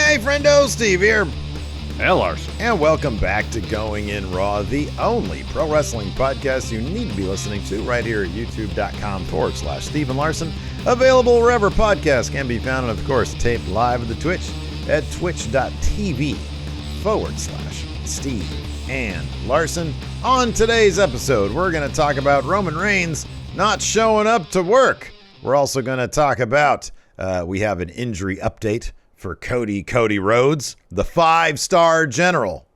Hey, Friendo, Steve here. Hey, Larson. And welcome back to Going In Raw, the only pro wrestling podcast you need to be listening to right here at youtube.com/Stephen Larson. Available wherever podcasts can be found, and of course, taped live at the Twitch at twitch.tv/Steve and Larson. On today's episode, we're going to talk about Roman Reigns not showing up to work. We're also going to talk about, we have an injury update for Cody Rhodes, the 5-star general.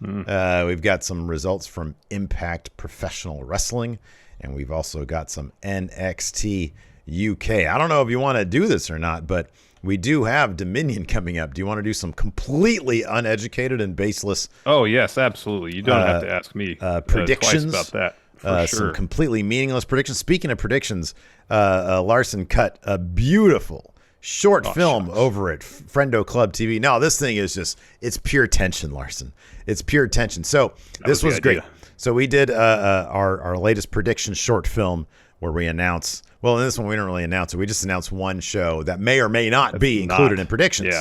We've got some results from Impact Professional Wrestling, and we've also got some NXT UK. I don't know if you want to do this or not, but we do have Dominion coming up. Do you want to do some completely uneducated and baseless? Oh, yes, absolutely. You don't have to ask me predictions twice about that. For sure. Some completely meaningless predictions. Speaking of predictions, Larson cut a beautiful short film over at Friendo Club TV. No, this thing is just, it's pure tension, Larson. It's pure tension. So this was great. So we did our latest prediction short film where we announce, well, in this one we don't really announce it. We just announce one show that may or may not be included in predictions.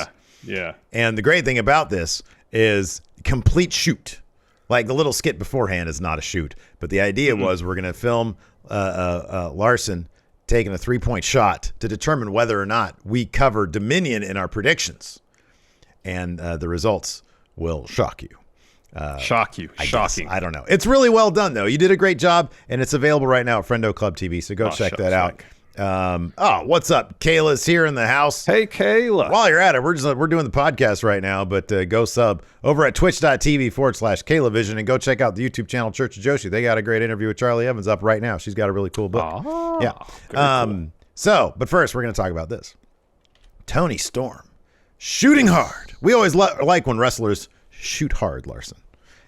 Yeah. And the great thing about this is complete shoot. Like the little skit beforehand is not a shoot, but the idea was we're going to film Larson taking a 3-point shot to determine whether or not we cover Dominion in our predictions. And the results will shock you. Shocking. I don't know. It's really well done, though. You did a great job, and it's available right now at Friendo Club TV, so go check that out. What's up? Kayla's here in the house. Hey, Kayla. While you're at it, we're doing the podcast right now, but go sub over at twitch.tv/KaylaVision and go check out the YouTube channel Church of Joshi. They got a great interview with Charlie Evans up right now. She's got a really cool book. Cool. But first, we're going to talk about this. Toni Storm shooting hard. We always like when wrestlers shoot hard, Larson.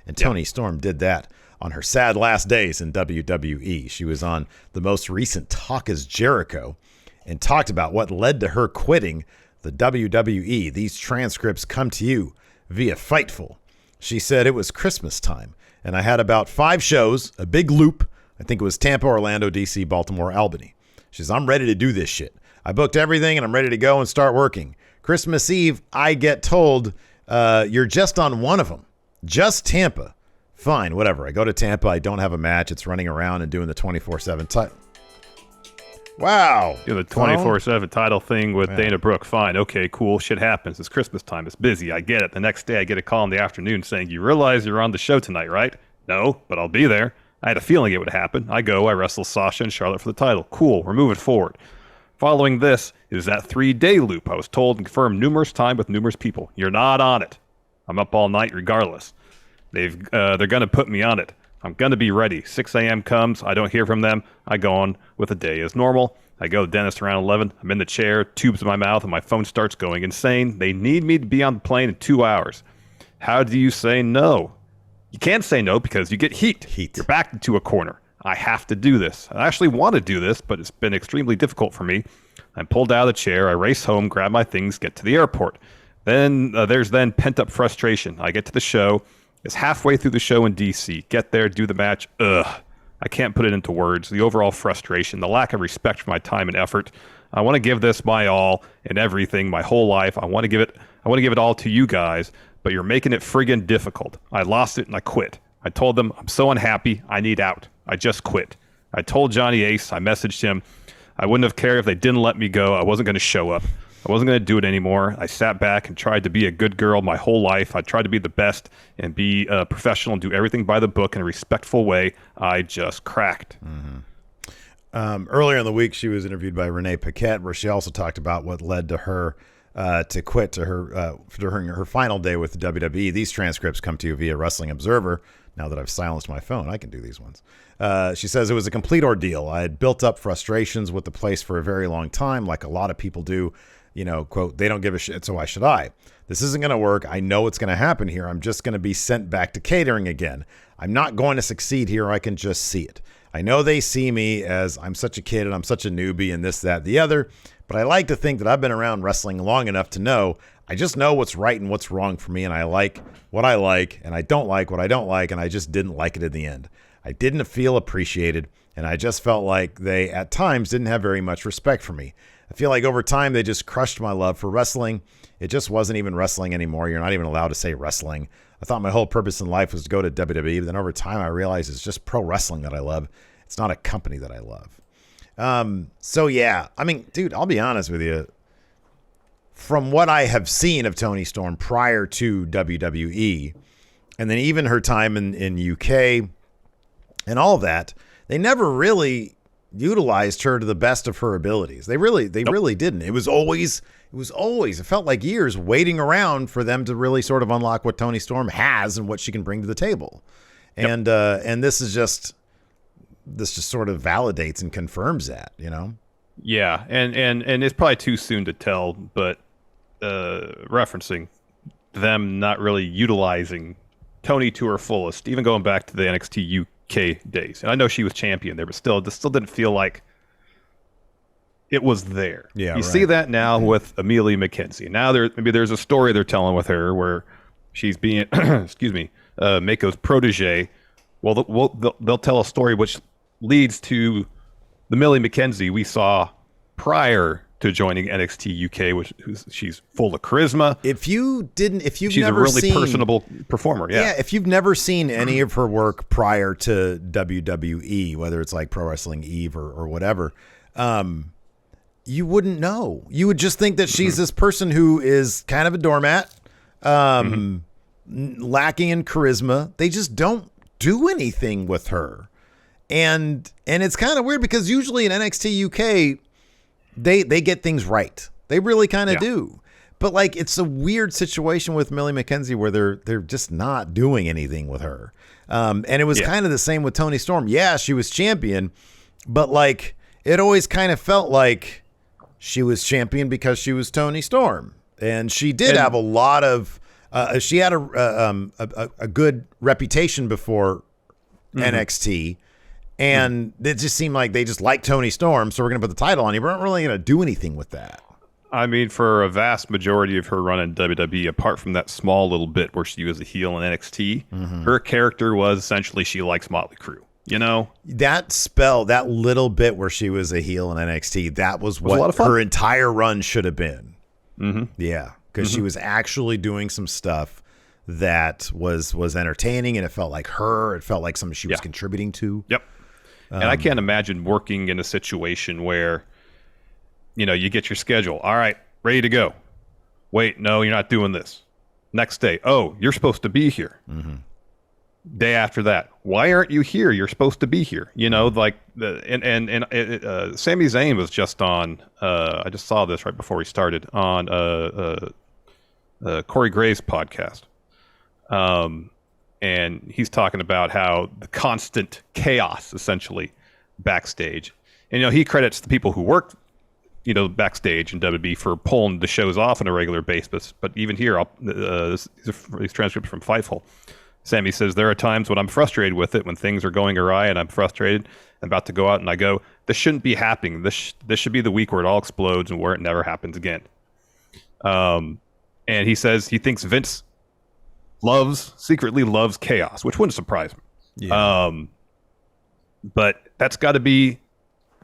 And Toni Storm did that on her sad last days in WWE. She was on the most recent Talk Is Jericho and talked about what led to her quitting the WWE. These transcripts come to you via Fightful. She said it was Christmas time, and I had about 5 shows, a big loop. I think it was Tampa, Orlando, DC, Baltimore, Albany. She says, I'm ready to do this shit. I booked everything, and I'm ready to go and start working. Christmas Eve, I get told, you're just on one of them. Just Tampa. Fine, whatever. I go to Tampa. I don't have a match. It's running around and doing the 24/7 title. Wow. Do the 24/7 title thing with Dana Brooke. Fine. Okay, cool. Shit happens. It's Christmas time. It's busy. I get it. The next day I get a call in the afternoon saying, you realize you're on the show tonight, right? No, but I'll be there. I had a feeling it would happen. I go. I wrestle Sasha and Charlotte for the title. Cool. We're moving forward. Following this is that 3-day loop I was told and confirmed numerous times with numerous people. You're not on it. I'm up all night regardless. They're going to put me on it. I'm going to be ready. 6 a.m. comes. I don't hear from them. I go on with the day as normal. I go to the dentist around 11. I'm in the chair, tubes in my mouth, and my phone starts going insane. They need me to be on the plane in 2 hours. How do you say no? You can't say no because you get heat. You're backed into a corner. I have to do this. I actually want to do this, but it's been extremely difficult for me. I'm pulled out of the chair. I race home, grab my things, get to the airport. Then there's pent-up frustration. I get to the show. It's halfway through the show in D.C. Get there, do the match. I can't put it into words. The overall frustration, the lack of respect for my time and effort. I want to give this my all and everything, my whole life. I want to give it all to you guys, but you're making it friggin' difficult. I lost it and I quit. I told them I'm so unhappy. I need out. I just quit. I told Johnny Ace. I messaged him. I wouldn't have cared if they didn't let me go. I wasn't going to show up. I wasn't going to do it anymore. I sat back and tried to be a good girl my whole life. I tried to be the best and be professional and do everything by the book in a respectful way. I just cracked. Earlier in the week, she was interviewed by Renee Paquette, where she also talked about what led to her to quit to her during her final day with the WWE. These transcripts come to you via Wrestling Observer. Now that I've silenced my phone, I can do these ones. She says it was a complete ordeal. I had built up frustrations with the place for a very long time, like a lot of people do. You know, quote, they don't give a shit, so why should I? This isn't going to work. I know it's going to happen here. I'm just going to be sent back to catering again. I'm not going to succeed here. I can just see it. I know they see me as I'm such a kid and I'm such a newbie and this, that, the other, but I like to think that I've been around wrestling long enough to know I just know what's right and what's wrong for me, and I like what I like, and I don't like what I don't like, and I just didn't like it in the end. I didn't feel appreciated, and I just felt like they, at times, didn't have very much respect for me. I feel like over time they just crushed my love for wrestling. It just wasn't even wrestling anymore. You're not even allowed to say wrestling. I thought my whole purpose in life was to go to WWE, but then over time I realized it's just pro wrestling that I love. It's not a company that I love. So yeah, I mean, dude, I'll be honest with you. From what I have seen of Toni Storm prior to WWE, and then even her time in UK and all of that, they never really utilized her to the best of her abilities. They really didn't. It felt like years waiting around for them to really sort of unlock what Toni Storm has and what she can bring to the table. And this just sort of validates and confirms that, you know? Yeah. And it's probably too soon to tell, but referencing them not really utilizing Toni to her fullest, even going back to the NXT UK days. And I know she was champion there, but still didn't feel like it was there. Yeah, you see that now with Amelia McKenzie. Now there's a story they're telling with her where she's being, Mako's protege. Well, they'll tell a story which leads to the Millie McKenzie we saw prior to joining NXT UK, she's full of charisma. She's never a really personable performer. Yeah. If you've never seen any of her work prior to WWE, whether it's like Pro Wrestling Eve or whatever, you wouldn't know. You would just think that she's this person who is kind of a doormat, lacking in charisma. They just don't do anything with her. And it's kind of weird because usually in NXT UK, they get things right. They really kind of do. But like, it's a weird situation with Millie McKenzie where they're just not doing anything with her. And it was kind of the same with Toni Storm. Yeah, she was champion, but like, it always kind of felt like she was champion because she was Toni Storm. And she did have a lot of, she had a good reputation before NXT. And it just seemed like they just liked Toni Storm, so we're going to put the title on you. But we're not really going to do anything with that. I mean, for a vast majority of her run in WWE, apart from that small little bit where she was a heel in NXT, her character was essentially she likes Motley Crue. You know? That little bit where she was a heel in NXT, that was what her entire run should have been. Yeah, because she was actually doing some stuff that was entertaining, and it felt like her. It felt like something she was contributing to. Yep. And I can't imagine working in a situation where, you get your schedule. All right, ready to go. Wait, no, you're not doing this. Next day, oh, you're supposed to be here. Day after that, why aren't you here? You're supposed to be here. Like Sami Zayn was just on. I just saw this right before we started on Corey Gray's podcast. And he's talking about how the constant chaos essentially backstage, and he credits the people who work backstage in WWE for pulling the shows off on a regular basis. But even here, these transcripts from Fightful. Sammy says, there are times when I'm frustrated with it, when things are going awry and I'm frustrated, I'm about to go out and I go, this shouldn't be happening. This should be the week where it all explodes and where it never happens again. And he says he thinks Vince secretly loves chaos, which wouldn't surprise me. But that's got to be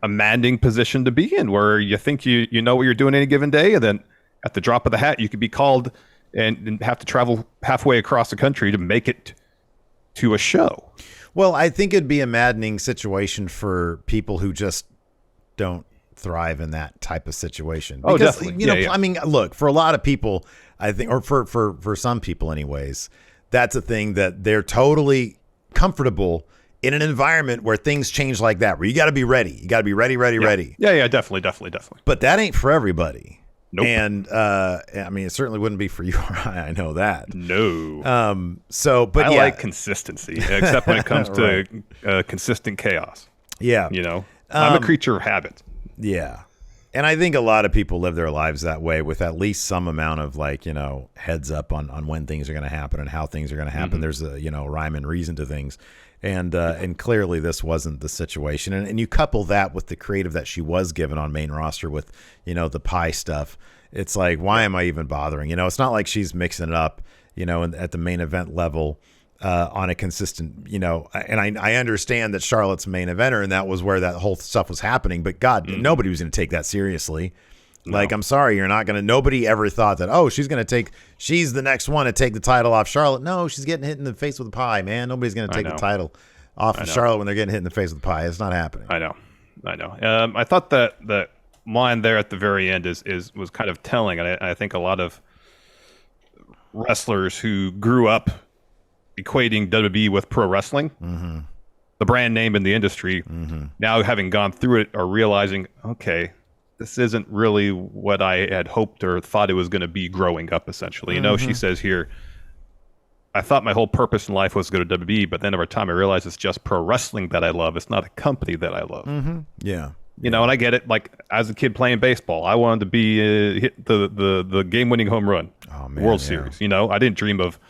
a maddening position to be in, where you think you know what you're doing any given day, and then at the drop of the hat, you could be called and have to travel halfway across the country to make it to a show. Well, I think it'd be a maddening situation for people who just don't thrive in that type of situation. Because, definitely. I mean, look, for a lot of people, I think, or for some people anyways, that's a thing that they're totally comfortable in an environment where things change like that, where you got to be ready. You got to be ready. Yeah, definitely. But that ain't for everybody. Nope. And I mean, it certainly wouldn't be for you or I know that. No. But I like consistency, except when it comes right. to consistent chaos. Yeah. I'm a creature of habit. Yeah. And I think a lot of people live their lives that way, with at least some amount of heads up on when things are going to happen and how things are going to happen. There's a, rhyme and reason to things. And clearly this wasn't the situation. And you couple that with the creative that she was given on main roster with, the pie stuff. It's like, why am I even bothering? It's not like she's mixing it up, at the main event level on a consistent, and I understand that Charlotte's main eventer, and that was where that whole stuff was happening. But God, nobody was going to take that seriously. No. Like, I'm sorry, nobody ever thought that, oh, she's the next one to take the title off Charlotte. No, she's getting hit in the face with a pie, man. Nobody's going to take the title off of Charlotte when they're getting hit in the face with a pie. It's not happening. I know. I thought that line there at the very end was kind of telling. And I think a lot of wrestlers who grew up equating WWE with pro wrestling, the brand name in the industry, now having gone through it are realizing, okay, this isn't really what I had hoped or thought it was going to be growing up, essentially. She says here, I thought my whole purpose in life was to go to WWE, but then over time I realized it's just pro wrestling that I love. It's not a company that I love. Yeah. And I get it. Like, as a kid playing baseball, I wanted to be hit the game-winning home run, World Series. I didn't dream of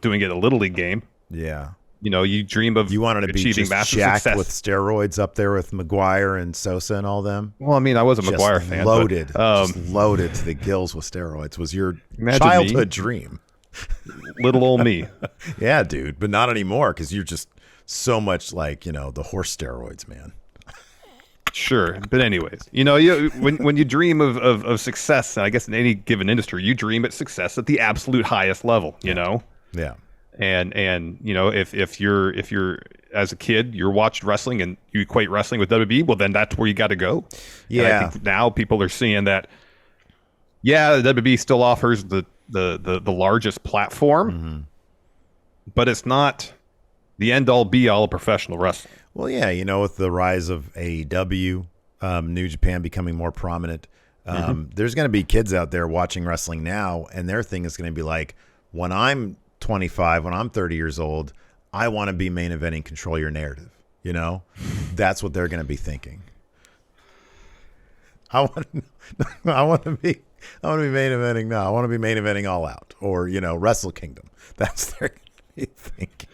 doing it a Little League game. Yeah. You dream of wanted to be achieving just massive jacked success with steroids up there with McGuire and Sosa and all them. Well, I mean, I was a Just McGuire fan. Loaded, but, just loaded to the gills with steroids was your Imagine childhood me. dream. Little old me. Yeah, dude, but not anymore because you're just so much like, the horse steroids, man. Sure, but anyways, when you dream of success, I guess in any given industry, you dream at success at the absolute highest level. Yeah. And if you're as a kid you watched wrestling and you equate wrestling with WWE, well then that's where you got to go. Yeah. And I think now people are seeing that. Yeah, the WWE still offers the largest platform, but it's not the end all be all of professional wrestling. Well, yeah, with the rise of AEW, New Japan becoming more prominent, there's going to be kids out there watching wrestling now, and their thing is going to be like, when I'm 25, when I'm 30 years old, I want to be main eventing, control your narrative. That's what they're going to be thinking. I want to be main eventing now. I want to be main eventing All Out or Wrestle Kingdom. That's their thinking.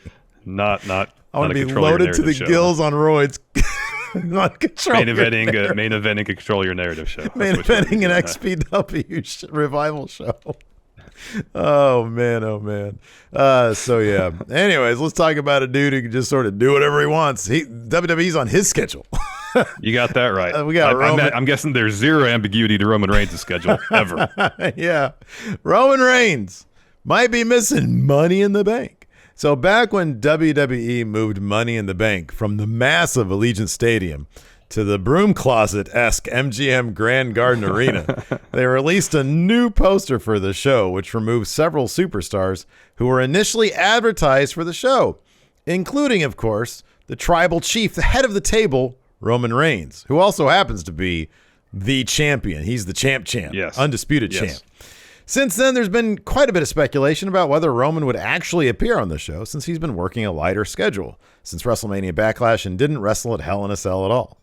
Not. I want to be loaded to the gills on roids. Not control main eventing, control your narrative show. Main eventing an XPW revival show. Oh man. So yeah. Anyways, let's talk about a dude who can just sort of do whatever he wants. WWE's on his schedule. You got that right. We got Roman. I'm guessing there's zero ambiguity to Roman Reigns' schedule ever. Yeah, Roman Reigns might be missing Money in the Bank. So back when WWE moved Money in the Bank from the massive Allegiant Stadium to the broom closet-esque MGM Grand Garden Arena, they released a new poster for the show, which removed several superstars who were initially advertised for the show, including, of course, the tribal chief, the head of the table, Roman Reigns, who also happens to be the champion. He's the champ. Yes. Undisputed champ. Since then, there's been quite a bit of speculation about whether Roman would actually appear on the show, since he's been working a lighter schedule since WrestleMania Backlash and didn't wrestle at Hell in a Cell at all.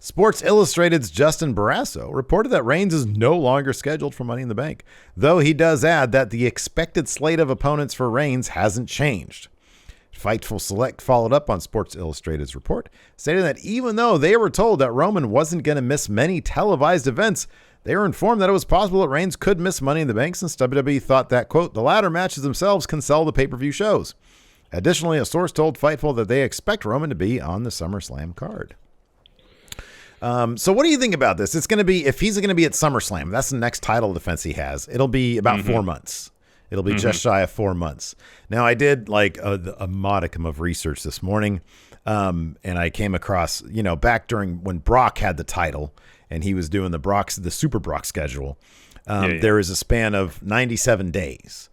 Sports Illustrated's Justin Barrasso reported that Reigns is no longer scheduled for Money in the Bank, though he does add that the expected slate of opponents for Reigns hasn't changed. Fightful Select followed up on Sports Illustrated's report, stating that even though they were told that Roman wasn't going to miss many televised events, they were informed that it was possible that Reigns could miss Money in the Bank since WWE thought that, quote, the ladder matches themselves can sell the pay-per-view shows. Additionally, a source told Fightful that they expect Roman to be on the SummerSlam card. So what do you think about this? It's going to be, if he's going to be at SummerSlam, that's the next title defense he has. It'll be about 4 months. It'll be just shy of 4 months. Now, I did like a modicum of research this morning, and I came across, back during when Brock had the title and he was doing the Super Brock schedule, there is a span of 97 days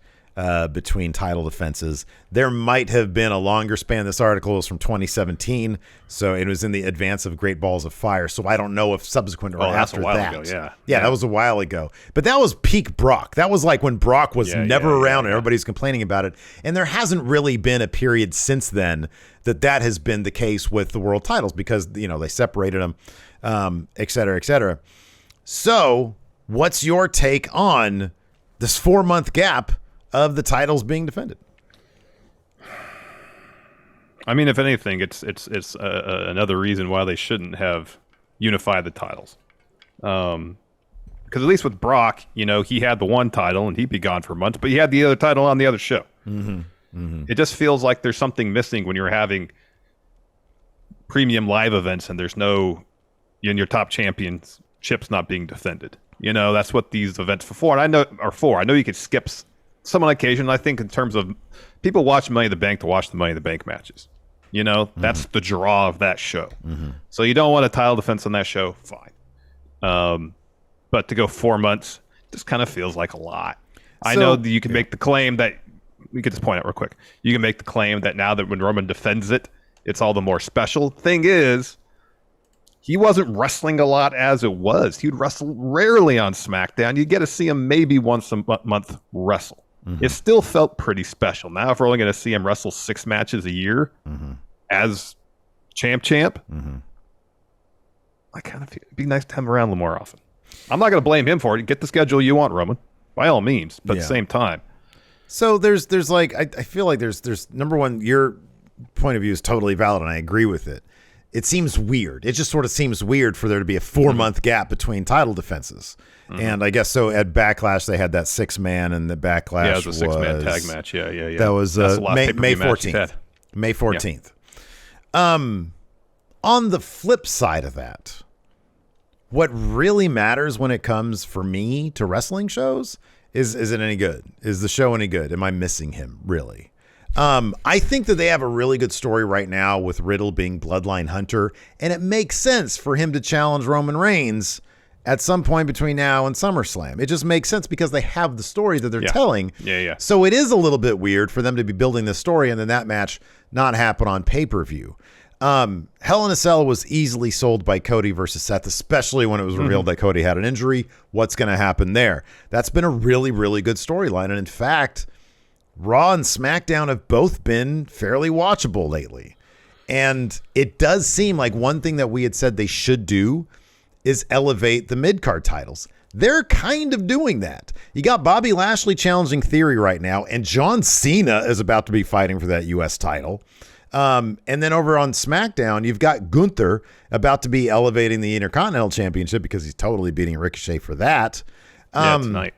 between title defenses. There might have been a longer span. This article is from 2017, so it was in the advance of Great Balls of Fire. So I don't know if subsequent or after a while that. Ago, yeah, that was a while ago. But that was peak Brock. That was like when Brock was never around and everybody's complaining about it. And there hasn't really been a period since then that has been the case with the world titles because they separated them, et cetera, et cetera. So what's your take on this 4 month gap of the titles being defended? I mean, if anything, it's another reason why they shouldn't have unified the titles. Because at least with Brock, he had the one title and he'd be gone for months, but he had the other title on the other show. It just feels like there's something missing when you're having premium live events and there's no, your top champions chips not being defended. You know, that's what these events are for. I know you could skip some on occasion. I think in terms of people watch Money in the Bank to watch the Money in the Bank matches. You know, that's the draw of that show. So you don't want a title defense on that show, fine. But to go 4 months just kind of feels like a lot. I know that you can make the claim that we could just point out real quick. You can make the claim that now that when Roman defends it, it's all the more special. Thing is, he wasn't wrestling a lot as it was. He would wrestle rarely on SmackDown. You get to see him maybe once a month wrestle. It still felt pretty special. Now, if we're only going to see him wrestle 6 matches a year as champ, I kind of feel it'd be nice to have him around a little more often. I'm not going to blame him for it. Get the schedule you want, Roman, by all means. But at the same time, so there's like I feel like there's number one, your point of view is totally valid, and I agree with it. It seems weird. It just sort of seems weird for there to be a 4-month gap between title defenses. And I guess so at Backlash, they had that 6-man, and the Backlash it was a 6-man tag match. Yeah. That was May 14th. May 14th. On the flip side of that, what really matters when it comes for me to wrestling shows is it any good? Is the show any good? Am I missing him, really? I think that they have a really good story right now with Riddle being Bloodline Hunter, and it makes sense for him to challenge Roman Reigns at some point between now and SummerSlam. It just makes sense because they have the story that they're telling. Yeah. So it is a little bit weird for them to be building this story and then that match not happen on pay-per-view. Hell in a Cell was easily sold by Cody versus Seth, especially when it was revealed that Cody had an injury. What's going to happen there? That's been a really, really good storyline. And in fact, Raw and SmackDown have both been fairly watchable lately. And it does seem like one thing that we had said they should do is elevate the mid-card titles. They're kind of doing that. You got Bobby Lashley challenging Theory right now, and John Cena is about to be fighting for that U.S. title. And then over on SmackDown, you've got Gunther about to be elevating the Intercontinental Championship because he's totally beating Ricochet for that. Tonight.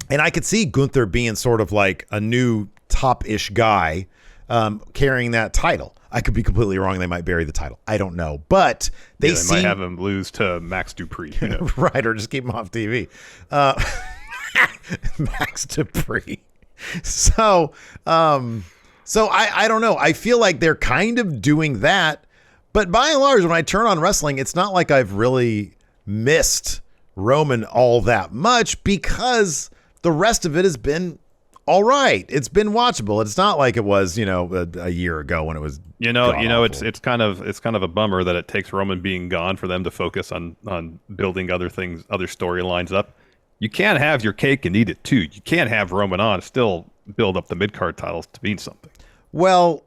And I could see Gunther being sort of like a new top-ish guy carrying that title. I could be completely wrong. They might bury the title. I don't know. But they might have him lose to Max Dupree. You know? Right, or just keep him off TV. Max Dupree. So I don't know. I feel like they're kind of doing that. But by and large, when I turn on wrestling, it's not like I've really missed Roman all that much because the rest of it has been all right. It's been watchable. It's not like it was, a year ago when it was. It's kind of a bummer that it takes Roman being gone for them to focus on building other things, other storylines up. You can't have your cake and eat it too. You can't have Roman on still build up the mid card titles to mean something. Well,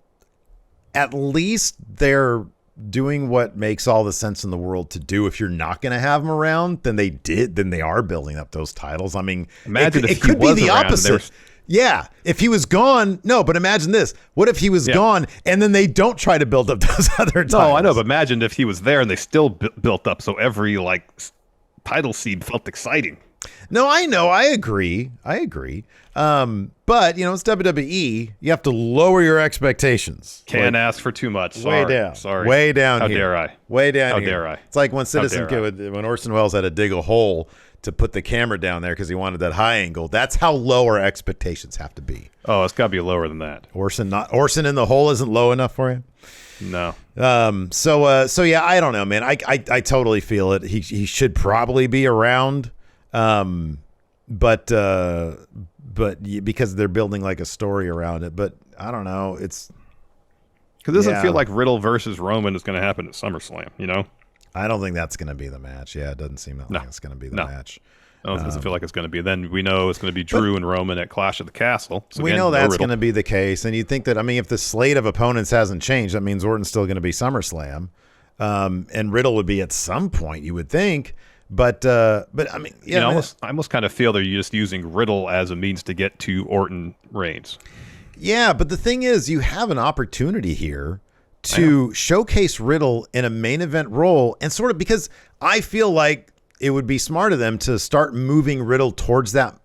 at least they're doing what makes all the sense in the world to do. If you're not going to have them around, then they are building up those titles. I mean, imagine it could be the opposite. Yeah, if he was gone, no, but imagine this. What if he was gone and then they don't try to build up those other titles? No, I know, but imagine if he was there and they still built up so every title seed felt exciting. No, I know. I agree. But, it's WWE. You have to lower your expectations. Can't ask for too much. Way down. Sorry. Way down How here. dare I? Way down How here. dare I? It's like when when Orson Welles had to dig a hole to put the camera down there because he wanted that high angle. That's how low our expectations have to be. Oh, it's got to be lower than that. Orson in the hole isn't low enough for you? No. So yeah, I don't know, man. I totally feel it. He should probably be around. But because they're building like a story around it, but I don't know. It's because it doesn't feel like Riddle versus Roman is going to happen at SummerSlam. I don't think that's going to be the match. Yeah, it doesn't seem like it's going to be the match. No, it doesn't feel like it's going to be. Then we know it's going to be Drew and Roman at Clash of the Castle. So we know that's going to be the case, and you think that if the slate of opponents hasn't changed, that means Orton's still going to be SummerSlam, and Riddle would be at some point. You would think. But I mean, yeah, I almost kind of feel they're just using Riddle as a means to get to Orton Reigns. Yeah, but the thing is, you have an opportunity here to showcase Riddle in a main event role, and sort of because I feel like it would be smart of them to start moving Riddle towards that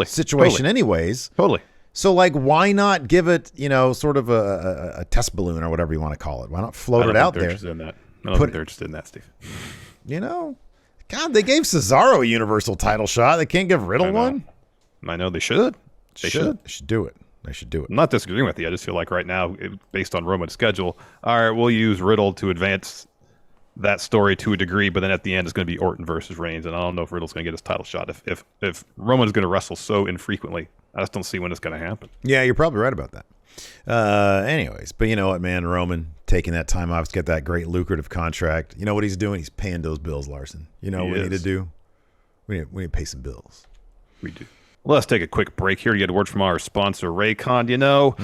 situation, anyways. Totally. So, why not give it, sort of a test balloon or whatever you want to call it? Why not float it out there? I don't think they're interested in that, Steve. God, they gave Cesaro a Universal title shot. They can't give Riddle one? I know they should. They should. They should do it. They should do it. I'm not disagreeing with you. I just feel like right now, based on Roman's schedule, all right, we'll use Riddle to advance that story to a degree, but then at the end it's going to be Orton versus Reigns, and I don't know if Riddle's going to get his title shot. If Roman's going to wrestle so infrequently, I just don't see when it's going to happen. Yeah, you're probably right about that. Anyways, but you know what, man? Roman taking that time off to get that great lucrative contract. You know what he's doing? He's paying those bills, Larson. You know what we need to do? We need to pay some bills. We do. Well, let's take a quick break here to get a word from our sponsor, Raycon. You know,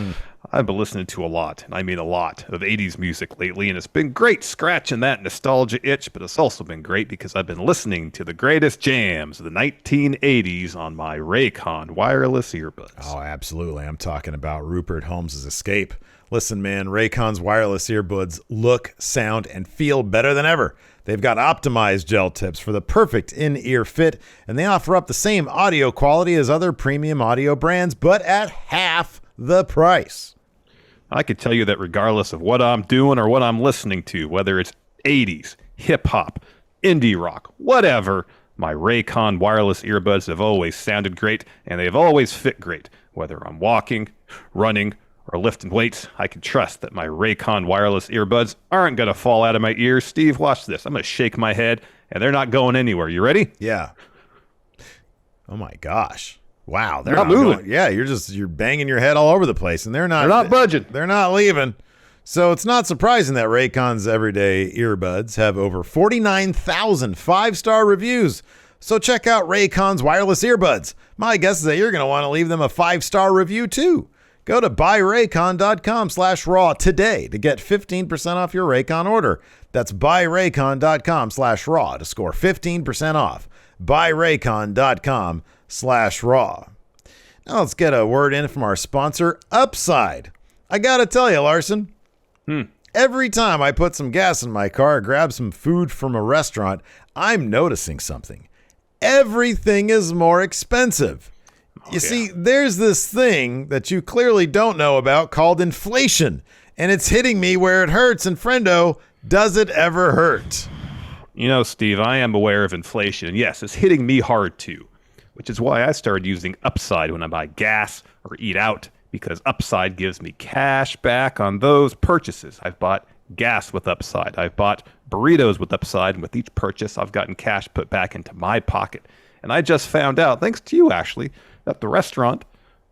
I've been listening to a lot, and I mean a lot, of 80s music lately, and it's been great scratching that nostalgia itch, but it's also been great because I've been listening to the greatest jams of the 1980s on my Raycon wireless earbuds. Oh, absolutely. I'm talking about Rupert Holmes' Escape. Listen, man, Raycon's wireless earbuds look, sound, and feel better than ever. They've got optimized gel tips for the perfect in-ear fit, and they offer up the same audio quality as other premium audio brands, but at half the price. I could tell you that regardless of what I'm doing or what I'm listening to, whether it's 80s, hip-hop, indie rock, whatever, my Raycon wireless earbuds have always sounded great, and they've always fit great. Whether I'm walking, running, or lifting weights, I can trust that my Raycon wireless earbuds aren't going to fall out of my ears. Steve, watch this. I'm going to shake my head, and they're not going anywhere. You ready? Yeah. Oh, my gosh. Wow. They're not moving. Going. Yeah, you're banging your head all over the place, and they're not budging. They're not leaving. So it's not surprising that Raycon's everyday earbuds have over 49,000 five-star reviews. So check out Raycon's wireless earbuds. My guess is that you're going to want to leave them a 5-star review, too. Go to buyraycon.com/raw today to get 15% off your Raycon order. That's buyraycon.com/raw to score 15% off. Buyraycon.com/raw. Now let's get a word in from our sponsor, Upside. I got to tell you, Larson, every time I put some gas in my car or grab some food from a restaurant, I'm noticing something. Everything is more expensive. You see, there's this thing that you clearly don't know about called inflation, and it's hitting me where it hurts. And Friendo, does it ever hurt? You know, Steve, I am aware of inflation, and yes, it's hitting me hard too, which is why I started using Upside when I buy gas or eat out, because Upside gives me cash back on those purchases. I've bought gas with Upside. I've bought burritos with Upside, and with each purchase, I've gotten cash put back into my pocket. And I just found out, thanks to you, Ashley, that the restaurant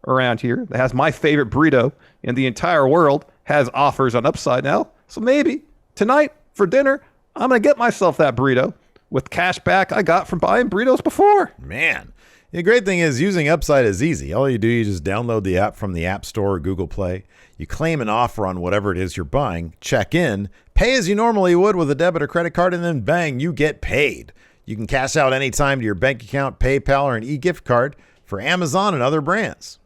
around here that has my favorite burrito in the entire world has offers on Upside now. So maybe tonight for dinner, I'm going to get myself that burrito with cash back I got from buying burritos before. Man, the great thing is using Upside is easy. All you do, you just download the app from the App Store or Google Play. You claim an offer on whatever it is you're buying, check in, pay as you normally would with a debit or credit card, and then bang, you get paid. You can cash out anytime to your bank account, PayPal, or an e-gift card for Amazon and other brands.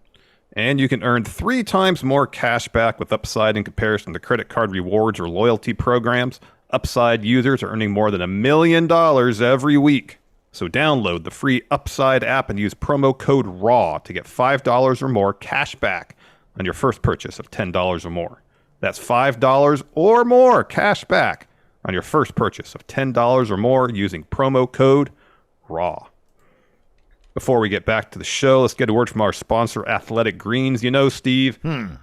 And you can earn 3 times more cash back with Upside in comparison to credit card rewards or loyalty programs. Upside users are earning more than $1 million every week. So download the free Upside app and use promo code RAW to get $5 or more cash back on your first purchase of $10 or more. That's $5 or more cash back on your first purchase of $10 or more using promo code RAW. Before we get back to the show, let's get a word from our sponsor, Athletic Greens. You know, Steve, I'm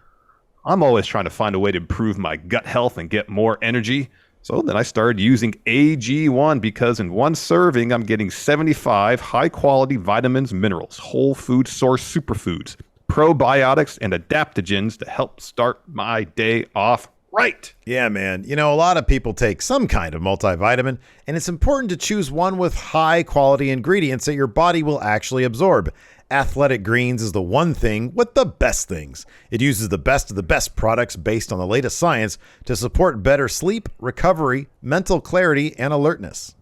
always trying to find a way to improve my gut health and get more energy. So then I started using AG1 because in one serving, I'm getting 75 high-quality vitamins, minerals, whole food source superfoods, probiotics, and adaptogens to help start my day off right. Yeah, man. You know, a lot of people take some kind of multivitamin, and it's important to choose one with high-quality ingredients that your body will actually absorb. Athletic Greens is the one thing with the best things. It uses the best of the best products based on the latest science to support better sleep, recovery, mental clarity, and alertness.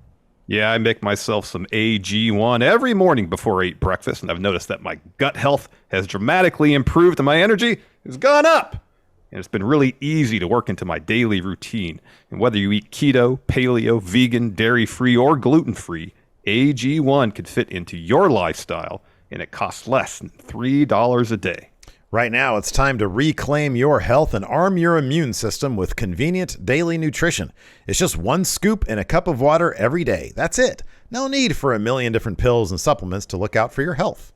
Yeah, I make myself some AG1 every morning before I eat breakfast, and I've noticed that my gut health has dramatically improved and my energy has gone up. And it's been really easy to work into my daily routine. And whether you eat keto, paleo, vegan, dairy-free, or gluten-free, AG1 can fit into your lifestyle, and it costs less than $3 a day. Right now, it's time to reclaim your health and arm your immune system with convenient daily nutrition. It's just 1 scoop in a cup of water every day. That's it. No need for a million different pills and supplements to look out for your health.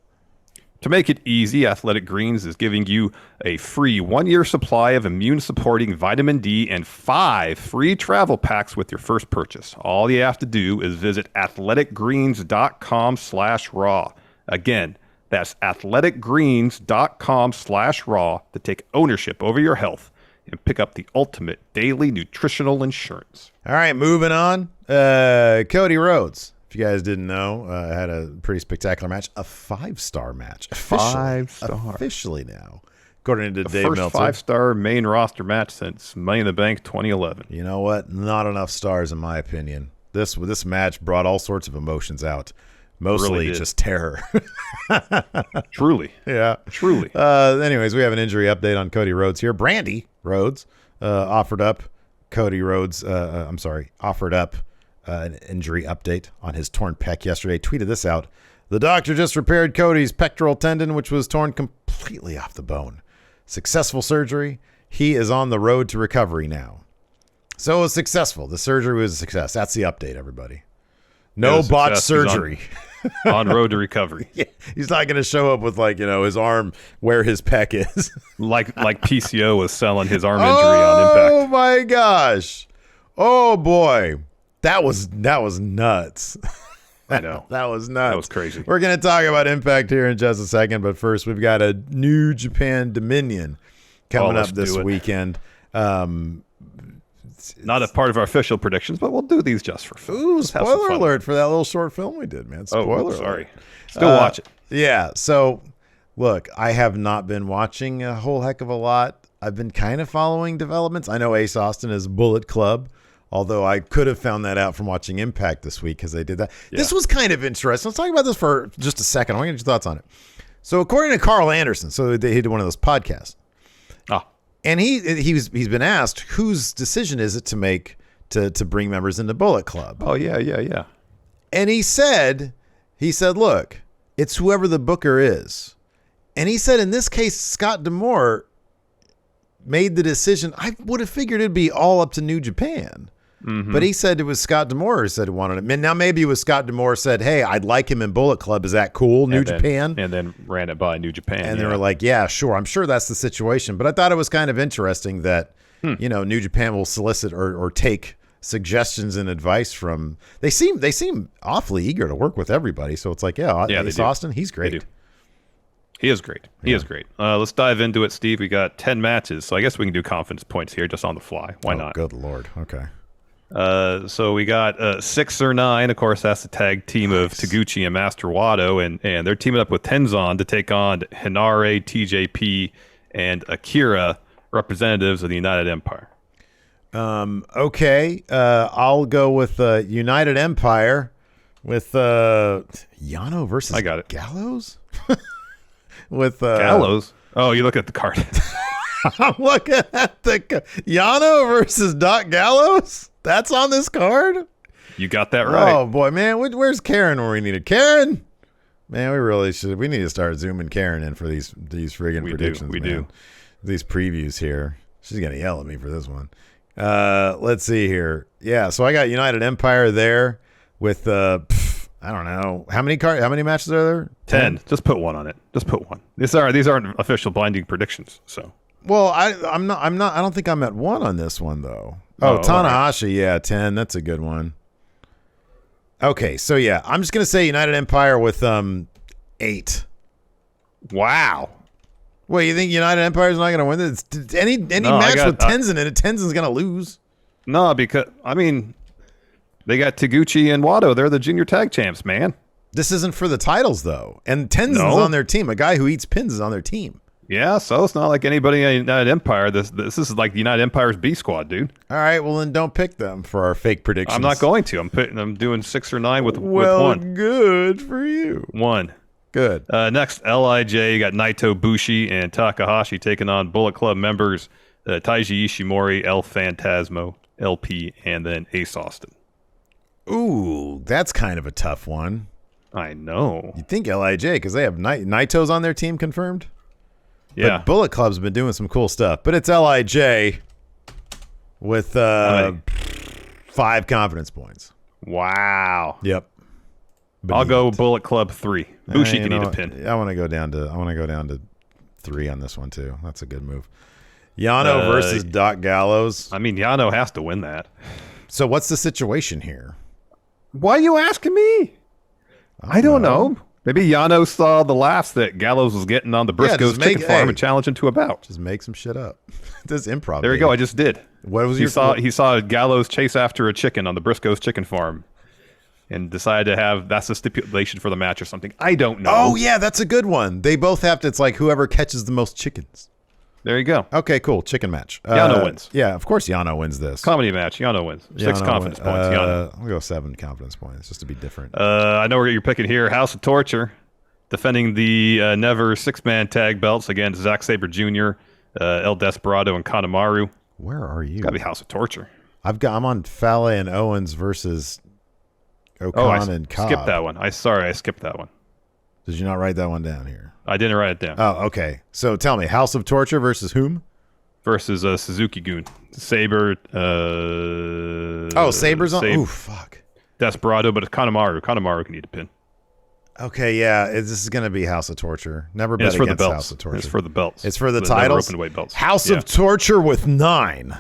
To make it easy, Athletic Greens is giving you a free 1-year supply of immune-supporting vitamin D and 5 free travel packs with your first purchase. All you have to do is visit athleticgreens.com/raw. Again, that's athleticgreens.com/raw to take ownership over your health and pick up the ultimate daily nutritional insurance. All right, moving on. Cody Rhodes, if you guys didn't know, had a pretty spectacular match. A 5-star match. Officially now. According to Dave Meltzer. First 5-star main roster match since Money in the Bank 2011. You know what? Not enough stars, in my opinion. This match brought all sorts of emotions out. Mostly really just terror. Truly. Yeah. Truly. Anyways, we have an injury update on Cody Rhodes here. Brandy Rhodes offered up an injury update on his torn pec yesterday. Tweeted this out. The doctor just repaired Cody's pectoral tendon, which was torn completely off the bone. Successful surgery. He is on the road to recovery now. So it was successful. The surgery was a success. That's the update, everybody. No botched surgery. On road to recovery. Yeah, he's not going to show up with his arm where his pec is. like PCO was selling his arm injury on Impact. Oh my gosh. Oh boy. That was nuts. I know. That was nuts. That was crazy. We're going to talk about Impact here in just a second, but first we've got a New Japan Dominion coming up this weekend. Not a part of our official predictions, but we'll do these just for fun. Ooh, spoiler alert for that little short film we did, man. Spoiler sorry. alert. Still watch it. Yeah. So, look, I have not been watching a whole heck of a lot. I've been kind of following developments. I know Ace Austin is Bullet Club, although I could have found that out from watching Impact this week because they did that. Yeah. This was kind of interesting. Let's talk about this for just a second. I want to get your thoughts on it. So, according to Carl Anderson, he did one of those podcasts. And he's been asked whose decision is it to make to bring members into Bullet Club. Oh yeah. And he said, look, it's whoever the booker is. And he said in this case, Scott D'Amore made the decision. I would have figured it'd be all up to New Japan. Mm-hmm. But he said it was Scott D'Amore who said he wanted him. And now maybe it was Scott D'Amore said, hey, I'd like him in Bullet Club. Is that cool? Japan? And then ran it by New Japan. And they were like, yeah, sure. I'm sure that's the situation. But I thought it was kind of interesting that, New Japan will solicit or take suggestions and advice from. They seem awfully eager to work with everybody. So it's like, Ace Austin, he's great. He is great. He is great. Let's dive into it, Steve. We got 10 matches. So I guess we can do confidence points here just on the fly. Why not? Good Lord. Okay. So we got 6 or 9. Of course, that's the tag team of Taguchi and Master Wato, and they're teaming up with Tenzan to take on Hinare, TJP, and Akira, representatives of the United Empire. Okay. I'll go with United Empire with Yano versus I got it. Gallows. With Gallows. Oh, you look at the card. I'm looking at the Yano versus Doc Gallows. That's on this card? You got that right. Oh, boy, man. Where's Karen where we need it? Karen? Man, we need to start zooming Karen in for these friggin' predictions, We do. These previews here. She's going to yell at me for this one. Let's see here. Yeah, so I got United Empire there with, I don't know. How many matches are there? 10. Just put one on it. Just put one. These aren't official binding predictions, so. Well, I'm not. I don't think I'm at 1 on this one though. Oh, Tanahashi, yeah, 10. That's a good one. Okay, so yeah, I'm just gonna say United Empire with 8. Wow. Well, you think United Empire is not gonna win this? Any match with Tenzan in it, Tenzan's gonna lose. No, because they got Taguchi and Wato. They're the junior tag champs, man. This isn't for the titles though, and Tenzan's on their team. A guy who eats pins is on their team. Yeah, so it's not like anybody in United Empire. This is like the United Empire's B squad, dude. All right, well then don't pick them for our fake predictions. I'm not going to. I'm doing 6 or 9 with 1. Well, good for you. 1. Good. Next, LIJ. You got Naito, Bushi, and Takahashi taking on Bullet Club members Taiji Ishimori, El Phantasmo, LP, and then Ace Austin. Ooh, that's kind of a tough one. I know. You'd think LIJ because they have Naito's on their team confirmed. Yeah. But Bullet Club's been doing some cool stuff. But it's LIJ with 5 confidence points. Wow. Yep. I'll go Bullet Club 3. Bushi can need a pin. I want to go down to 3 on this one too. That's a good move. Yano versus Doc Gallows. I mean, Yano has to win that. So what's the situation here? Why are you asking me? I don't know. Maybe Yano saw the laughs that Gallows was getting on the Briscoes chicken farm and challenged him to a bout. Just make some shit up. This improv. There you go. I just did. What was he saw Gallows chase after a chicken on the Briscoes chicken farm and decided to have that's a stipulation for the match or something. I don't know. Oh yeah, that's a good one. They both have to. It's like whoever catches the most chickens. There you go. Okay, cool. Chicken match. Yano wins. Yeah, of course Yano wins this. Comedy match. Yano wins. 6 confidence points. Yano. I'll go 7 confidence points just to be different. I know where you're picking here. House of Torture, defending the Never 6-man tag belts against Zack Sabre Jr., El Desperado, and Kanemaru. Where are you? Gotta be House of Torture. I'm on Fale and Owens versus Okan and Cobb. Skipped that one. I skipped that one. Did you not write that one down here? I didn't write it down. Oh, okay. So tell me, House of Torture versus whom? Versus Suzuki-gun. Sabre. Saber's on? Ooh, fuck. Desperado, but it's Kanemaru. Kanemaru can need a pin. Okay, yeah. This is going to be House of Torture. Never bet against the House of Torture. It's for the belts. It's for the titles? Openweight belts. House of Torture with 9.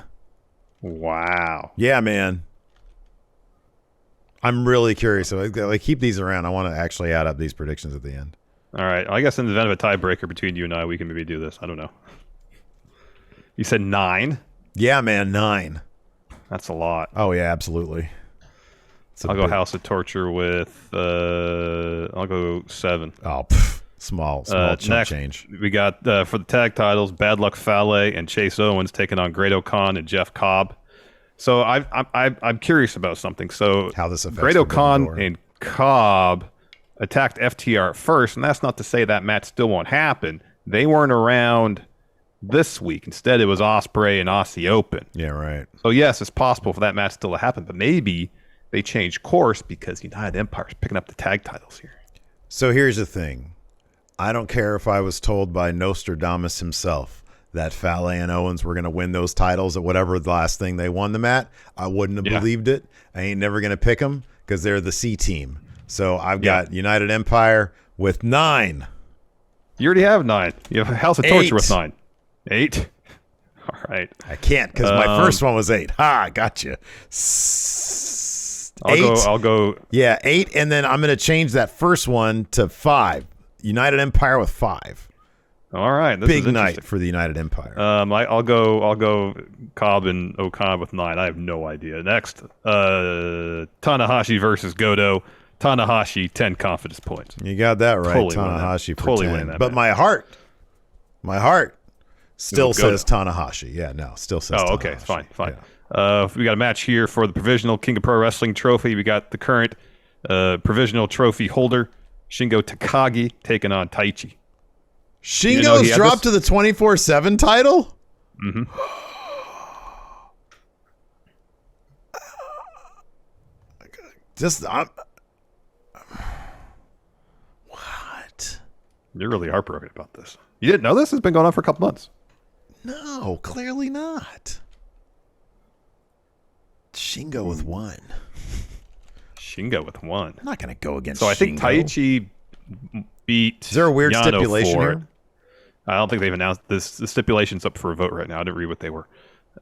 Wow. Yeah, man. I'm really curious. So, like, keep these around. I want to actually add up these predictions at the end. All right. I guess in the event of a tiebreaker between you and I, we can maybe do this. I don't know. You said 9? Yeah, man, 9. That's a lot. Oh, yeah, absolutely. I'll go House of Torture with, I'll go 7. Oh, small chunk change. We got, for the tag titles, Bad Luck Fale and Chase Owens taking on Great-O-Khan and Jeff Cobb. So I'm curious about something. So how this affects Great-O-Khan and Cobb attacked FTR at first, and that's not to say that match still won't happen. They weren't around this week. Instead, it was Ospreay and Aussie Open. Yeah, right. So yes, it's possible for that match still to happen, but maybe they changed course because United Empire is picking up the tag titles here. So here's the thing. I don't care if I was told by Nostradamus himself that Fale and Owens were going to win those titles at whatever the last thing they won them at. I wouldn't have believed it. I ain't never going to pick them because they're the C team. So I've got United Empire with 9. You already have 9. You have House of Torture with 9. 8? All right. I can't because my first one was 8. Ha, gotcha. 8. I'll go. Yeah, 8, and then I'm going to change that first one to 5. United Empire with 5. All right. This Big night for the United Empire. I'll go Cobb and O'Khan with 9. I have no idea. Next, Tanahashi versus Goto. Tanahashi, 10 confidence points. You got that right. Totally Tanahashi for totally 10. winning that but match. my heart still says Tanahashi. Yeah, no, still says Tanahashi. Oh, okay. Fine. Yeah. We got a match here for the Provisional King of Pro Wrestling trophy. We got the current Provisional trophy holder, Shingo Takagi, taking on Taichi. Shingo's dropped to the 24/7 title? Mm-hmm. What? You're really heartbroken about this. You didn't know this? It's been going on for a couple months. No, clearly not. Shingo with 1. Shingo with 1. I'm not going to go against So I think Taichi beat Is there a weird Yano stipulation for here? it. I don't think they've announced this. The stipulation's up for a vote right now. I didn't read what they were.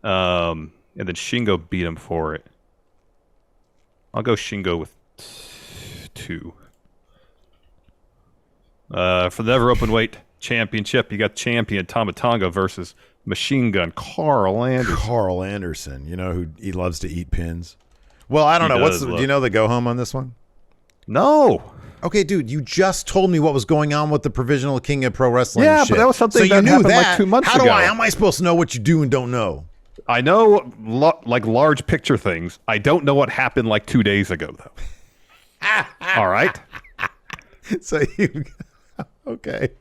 And then Shingo beat him for it. I'll go Shingo with 2. For the Never Openweight Championship, you got champion Tama Tonga versus Machine Gun Carl Anderson. Carl Anderson, you know, who he loves to eat pins. Well, I don't know. Do you know the go home on this one? No. Okay, dude, you just told me what was going on with the Provisional King of Pro Wrestling. Yeah, shit. but that was something so that happened like 2 months ago. How am I supposed to know what you do and don't know? I know like large picture things. I don't know what happened like 2 days ago, though. All right. So you okay.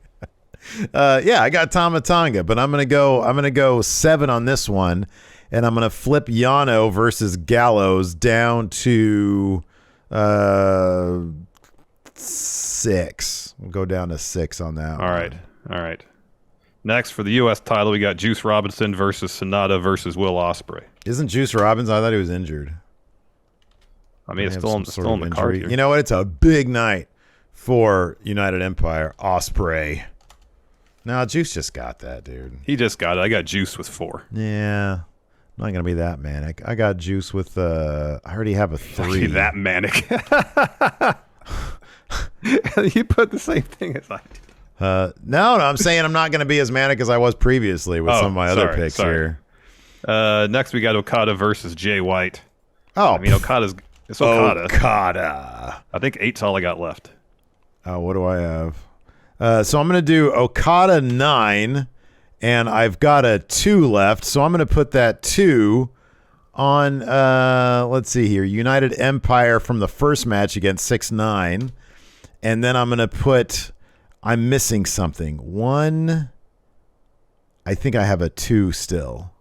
Yeah, I got Tama Tonga, but I'm gonna go 7 on this one, and I'm gonna flip Yano versus Gallows down to 6. We'll go down to 6 on that. All right. Next, for the U.S. title, we got Juice Robinson versus Sonata versus Will Ospreay. Isn't Juice Robinson? I thought he was injured. I mean, it's still on the card here. You know what? It's a big night for United Empire. Ospreay. No, Juice just got that, dude. He just got it. I got Juice with 4. Yeah. I'm not going to be that manic. I got Juice with, I already have a 3. That manic. You put the same thing as I did. No, I'm saying I'm not going to be as manic as I was previously with some of my other picks here. Next, we got Okada versus Jay White. Oh, I mean, it's Okada. Okada. I think 8's all I got left. What do I have? So I'm going to do Okada 9, and I've got a 2 left. So I'm going to put that 2 on, let's see here, United Empire from the first match against 6ix9ine. And then I'm going to put, I'm missing something. 1, I think I have a 2 still.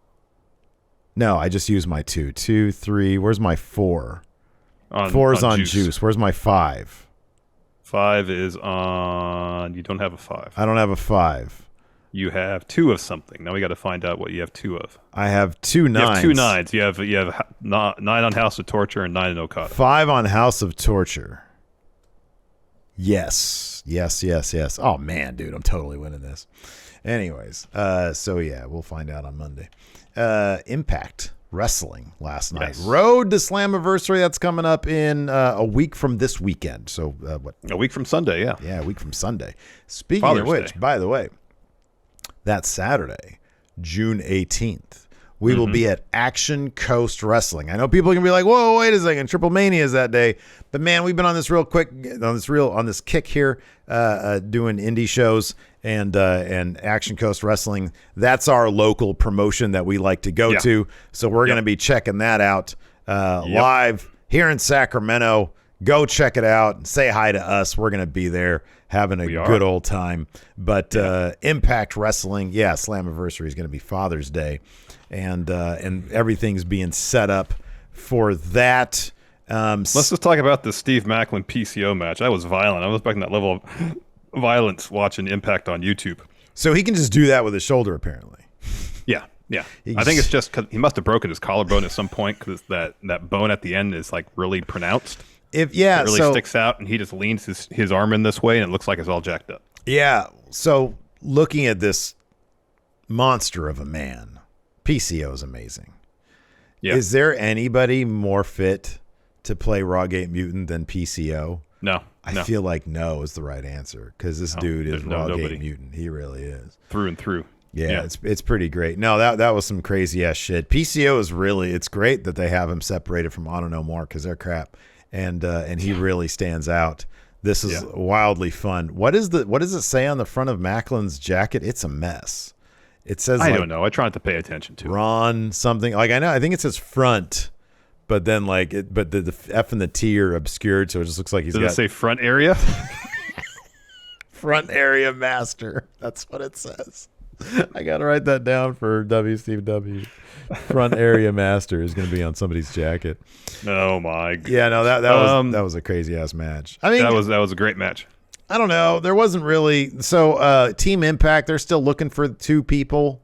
No, I just used my 2. 2, 3, where's my 4? 4's on Juice. Where's my 5? 5 is on, you don't have a 5. I don't have a 5. You have 2 of something. Now we got to find out what you have 2 of. I have 2 9s. You have 2 9s. You have 9 on House of Torture and 9 in Okada. 5 on House of Torture. Yes. Oh man, dude, I'm totally winning this. Anyways, so yeah, we'll find out on Monday. Impact Wrestling last night. Yes. Road to Slammiversary. That's coming up in a week from this weekend. So what? A week from Sunday, yeah. Yeah, a week from Sunday. Speaking of which, by the way, that Saturday, June 18th, we will be at Action Coast Wrestling. I know people are gonna be like, "Whoa, wait a second! Triple Mania is that day." But man, we've been on this on this kick here, doing indie shows and Action Coast Wrestling. That's our local promotion that we like to go to. So we're gonna be checking that out live here in Sacramento. Go check it out and say hi to us. We're gonna be there having a good old time. But Impact Wrestling, Slammiversary is gonna be Father's Day. And everything's being set up for that. Let's just talk about the Steve Macklin PCO match. That was violent. I was expecting that level of violence watching Impact on YouTube. So he can just do that with his shoulder, apparently. Yeah. I think it's just because he must have broken his collarbone at some point because that bone at the end is like really pronounced. It really sticks out, and he just leans his arm in this way, and it looks like it's all jacked up. Yeah. So looking at this monster of a man. PCO is amazing. Yeah. Is there anybody more fit to play Rawgate Mutant than PCO? No. I feel like no is the right answer because this dude is Rawgate Mutant. He really is. Through and through. Yeah, it's pretty great. No, that was some crazy ass shit. PCO is really, it's great that they have him separated from Honor No More because they're crap. And he really stands out. This is wildly fun. What does it say on the front of Macklin's jacket? It's a mess. It says I don't know. I try not to pay attention to Ron something. Like I think it says front, but then but the F and the T are obscured, so it just looks like he's got. Does it say front area? Front area master. That's what it says. I gotta write that down for WCW. Front area master is gonna be on somebody's jacket. Oh my god. Yeah, no, that was a crazy ass match. I mean, that was a great match. I don't know. There wasn't really. So Team Impact, they're still looking for 2 people.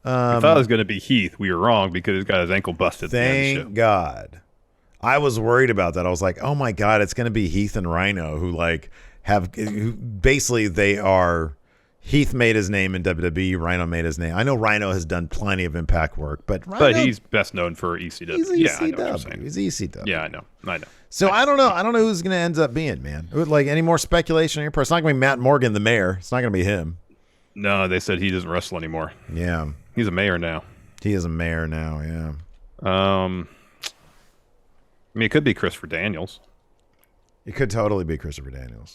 I thought it was going to be Heath. We were wrong because he's got his ankle busted. Thank God. I was worried about that. I was like, oh my God, it's going to be Heath and Rhino who basically they are. Heath made his name in WWE. Rhino made his name. I know Rhino has done plenty of Impact work, but he's best known for ECW. He's ECW. I know what you're saying. He's ECW. Yeah, I know. So I don't know. I don't know who's going to end up being, man. Like any more speculation on your part? It's not going to be Matt Morgan, the mayor. It's not going to be him. No, they said he doesn't wrestle anymore. Yeah, he's a mayor now. He is a mayor now. Yeah. I mean, it could be Christopher Daniels. It could totally be Christopher Daniels.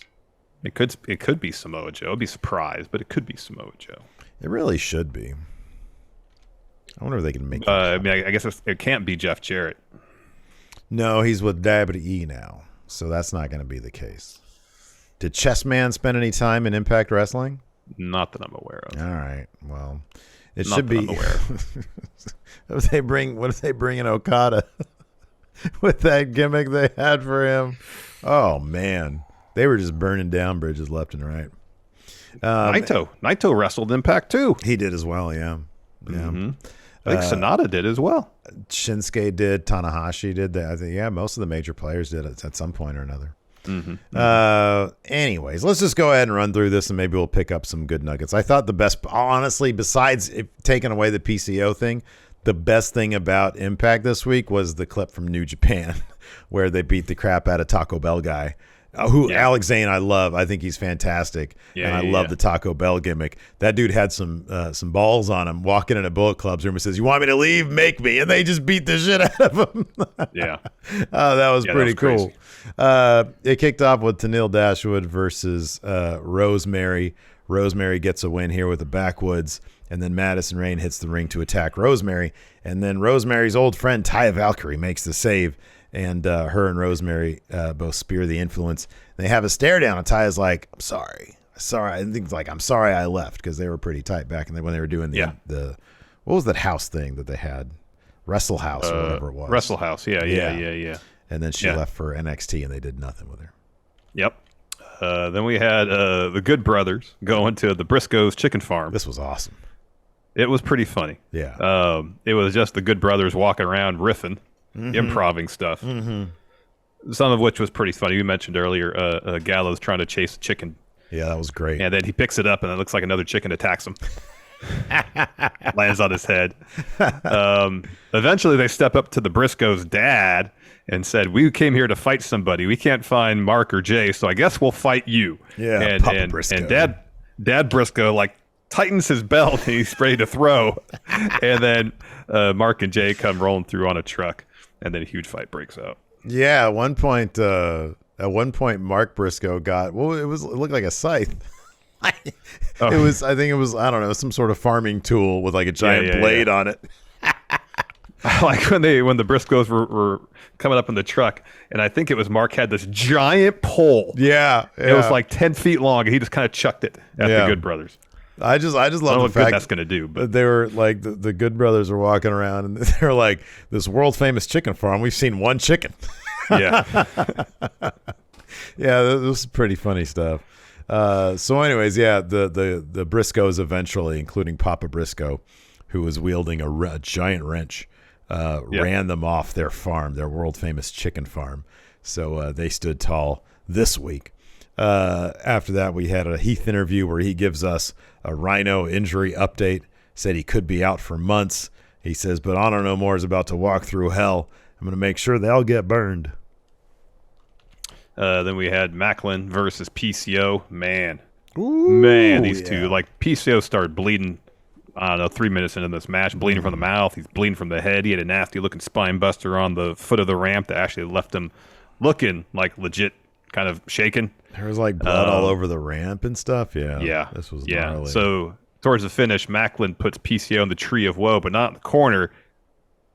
It could be Samoa Joe. I'd be surprised, but it could be Samoa Joe. It really should be. I wonder if they can make. I mean, I guess it can't be Jeff Jarrett. No, he's with WWE now, so that's not going to be the case. Did Chessman spend any time in Impact Wrestling? Not that I'm aware of. All right. Well, it Not should that be. I'm aware of. What if they bring in Okada with that gimmick they had for him? Oh man. They were just burning down bridges left and right. Naito wrestled Impact too. He did as well, yeah. Mm-hmm. I think Sonata did as well. Shinsuke did. Tanahashi did. I think, yeah, most of the major players did it at some point or another. Anyways, let's just go ahead and run through this, and maybe we'll pick up some good nuggets. I thought the best, honestly, besides taking away the PCO thing, the best thing about Impact this week was the clip from New Japan where they beat the crap out of Taco Bell guy. Alex Zane, I love. I think he's fantastic, and I love the Taco Bell gimmick. That dude had some balls on him walking in a Bullet Club's room and says, "You want me to leave? Make me!" And they just beat the shit out of him. That was pretty cool. It kicked off with Tenille Dashwood versus Rosemary. Rosemary gets a win here with the backwoods, and then Madison Rayne hits the ring to attack Rosemary, and then Rosemary's old friend Taya Valkyrie makes the save. And her and Rosemary both spear the influence. They have a stare down, and Taya's like, "I'm sorry." I think it's like, "I'm sorry I left," because they were pretty tight back when they were doing the what was that house thing that they had? Wrestle House or whatever it was. Wrestle House, yeah. And then she left for NXT, and they did nothing with her. Yep. Then we had the Good Brothers going to the Briscoes Chicken Farm. This was awesome. It was pretty funny. Yeah. It was just the Good Brothers walking around riffing. Improving stuff, some of which was pretty funny. You mentioned earlier Gallows trying to chase a chicken. Yeah, that was great. And then he picks it up, and it looks like another chicken attacks him. Lands on his head. Eventually, they step up to the Briscoes' dad and said, "We came here to fight somebody. We can't find Mark or Jay, so I guess we'll fight you." Yeah, and Briscoe. And Dad Briscoe tightens his belt, and he's ready to throw. And then Mark and Jay come rolling through on a truck. And then a huge fight breaks out. Yeah, at one point, Mark Briscoe got it looked like a scythe. I think it was I don't know, some sort of farming tool with like a giant blade on it. Like when the Briscoes were coming up in the truck, and I think it was Mark had this giant pole. Yeah. It was like 10 feet long, and he just kind of chucked it at the Good Brothers. I just love the fact that's going to do. But they were like the Good Brothers were walking around, and they're like, "This world famous chicken farm. We've seen one chicken." Yeah, this is pretty funny stuff. So, anyways, the Briscoes eventually, including Papa Briscoe, who was wielding a giant wrench, ran them off their farm, their world famous chicken farm. So they stood tall this week. After that, we had a Heath interview where he gives us a Rhino injury update. Said he could be out for months. He says, "But Honor No More is about to walk through hell. I'm going to make sure they all get burned." Then we had Macklin versus PCO. Man, these two. Like, PCO started bleeding, I don't know, 3 minutes into this match, bleeding from the mouth. He's bleeding from the head. He had a nasty-looking spine buster on the foot of the ramp that actually left him looking like legit kind of shaken. There was like blood all over the ramp and stuff. Yeah. This was gnarly. So towards the finish, Macklin puts PCO in the Tree of Woe, but not in the corner,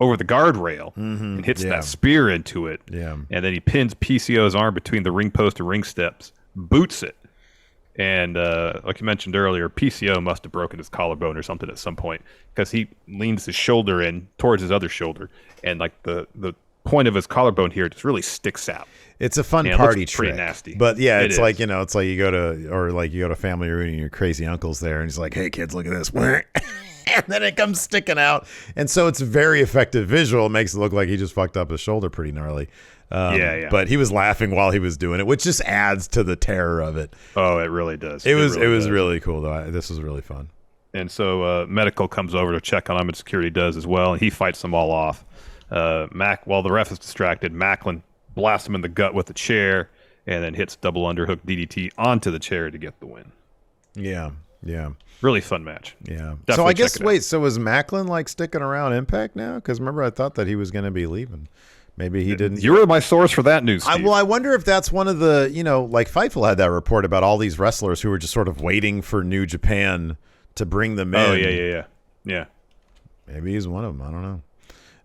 over the guardrail, and hits that spear into it. Yeah. And then he pins PCO's arm between the ring post and ring steps, boots it. And like you mentioned earlier, PCO must have broken his collarbone or something at some point, because he leans his shoulder in towards his other shoulder, and like the point of his collarbone here just really sticks out. It's a fun party trick. Pretty nasty. But yeah, it's like, it's like you go to family reunion, your crazy uncle's there, and he's like, "Hey kids, look at this." And then it comes sticking out. And so it's very effective visual. It makes it look like he just fucked up his shoulder pretty gnarly. But he was laughing while he was doing it, which just adds to the terror of it. Oh, it really does. It was really cool though. This was really fun. And so Medical comes over to check on him, and security does as well, and he fights them all off. While the ref is distracted, Macklin blasts him in the gut with a chair, and then hits double underhook DDT onto the chair to get the win. Yeah. Really fun match. Yeah. Definitely so I guess, so was Macklin like sticking around Impact now? Because remember, I thought that he was going to be leaving. Maybe he didn't. You were my source for that news, Steve. I wonder if that's one of the, like Fightful had that report about all these wrestlers who were just sort of waiting for New Japan to bring them in. Oh, yeah. Maybe he's one of them. I don't know.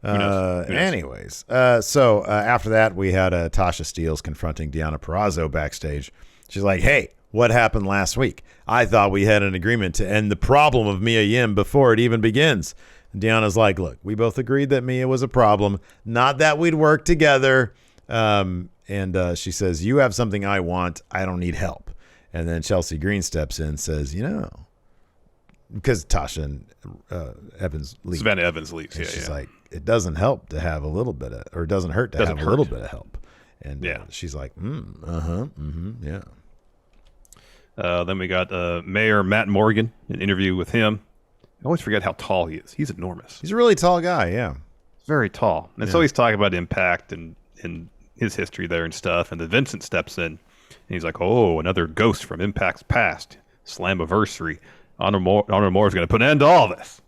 Anyways, so after that, we had Tasha Steelz confronting Deonna Purrazzo backstage. She's like, "Hey, what happened last week? I thought we had an agreement to end the problem of Mia Yim before it even begins." And Deonna's like, "Look, we both agreed that Mia was a problem, not that we'd work together." And she says, "You have something I want. I don't need help." And then Chelsea Green steps in and says, because Tasha and Evans leave. Savannah Evans leaves. And she's like, it doesn't help to have a little bit of, or it doesn't hurt to have a little bit of help. And she's like, yeah. Then we got Mayor Matt Morgan, an interview with him. I always forget how tall he is. He's enormous. He's a really tall guy, yeah. Very tall. And so he's talking about Impact and his history there and stuff. And then Vincent steps in, and he's like, oh, another ghost from Impact's past. Slammiversary. Honor Moore is going to put an end to all this.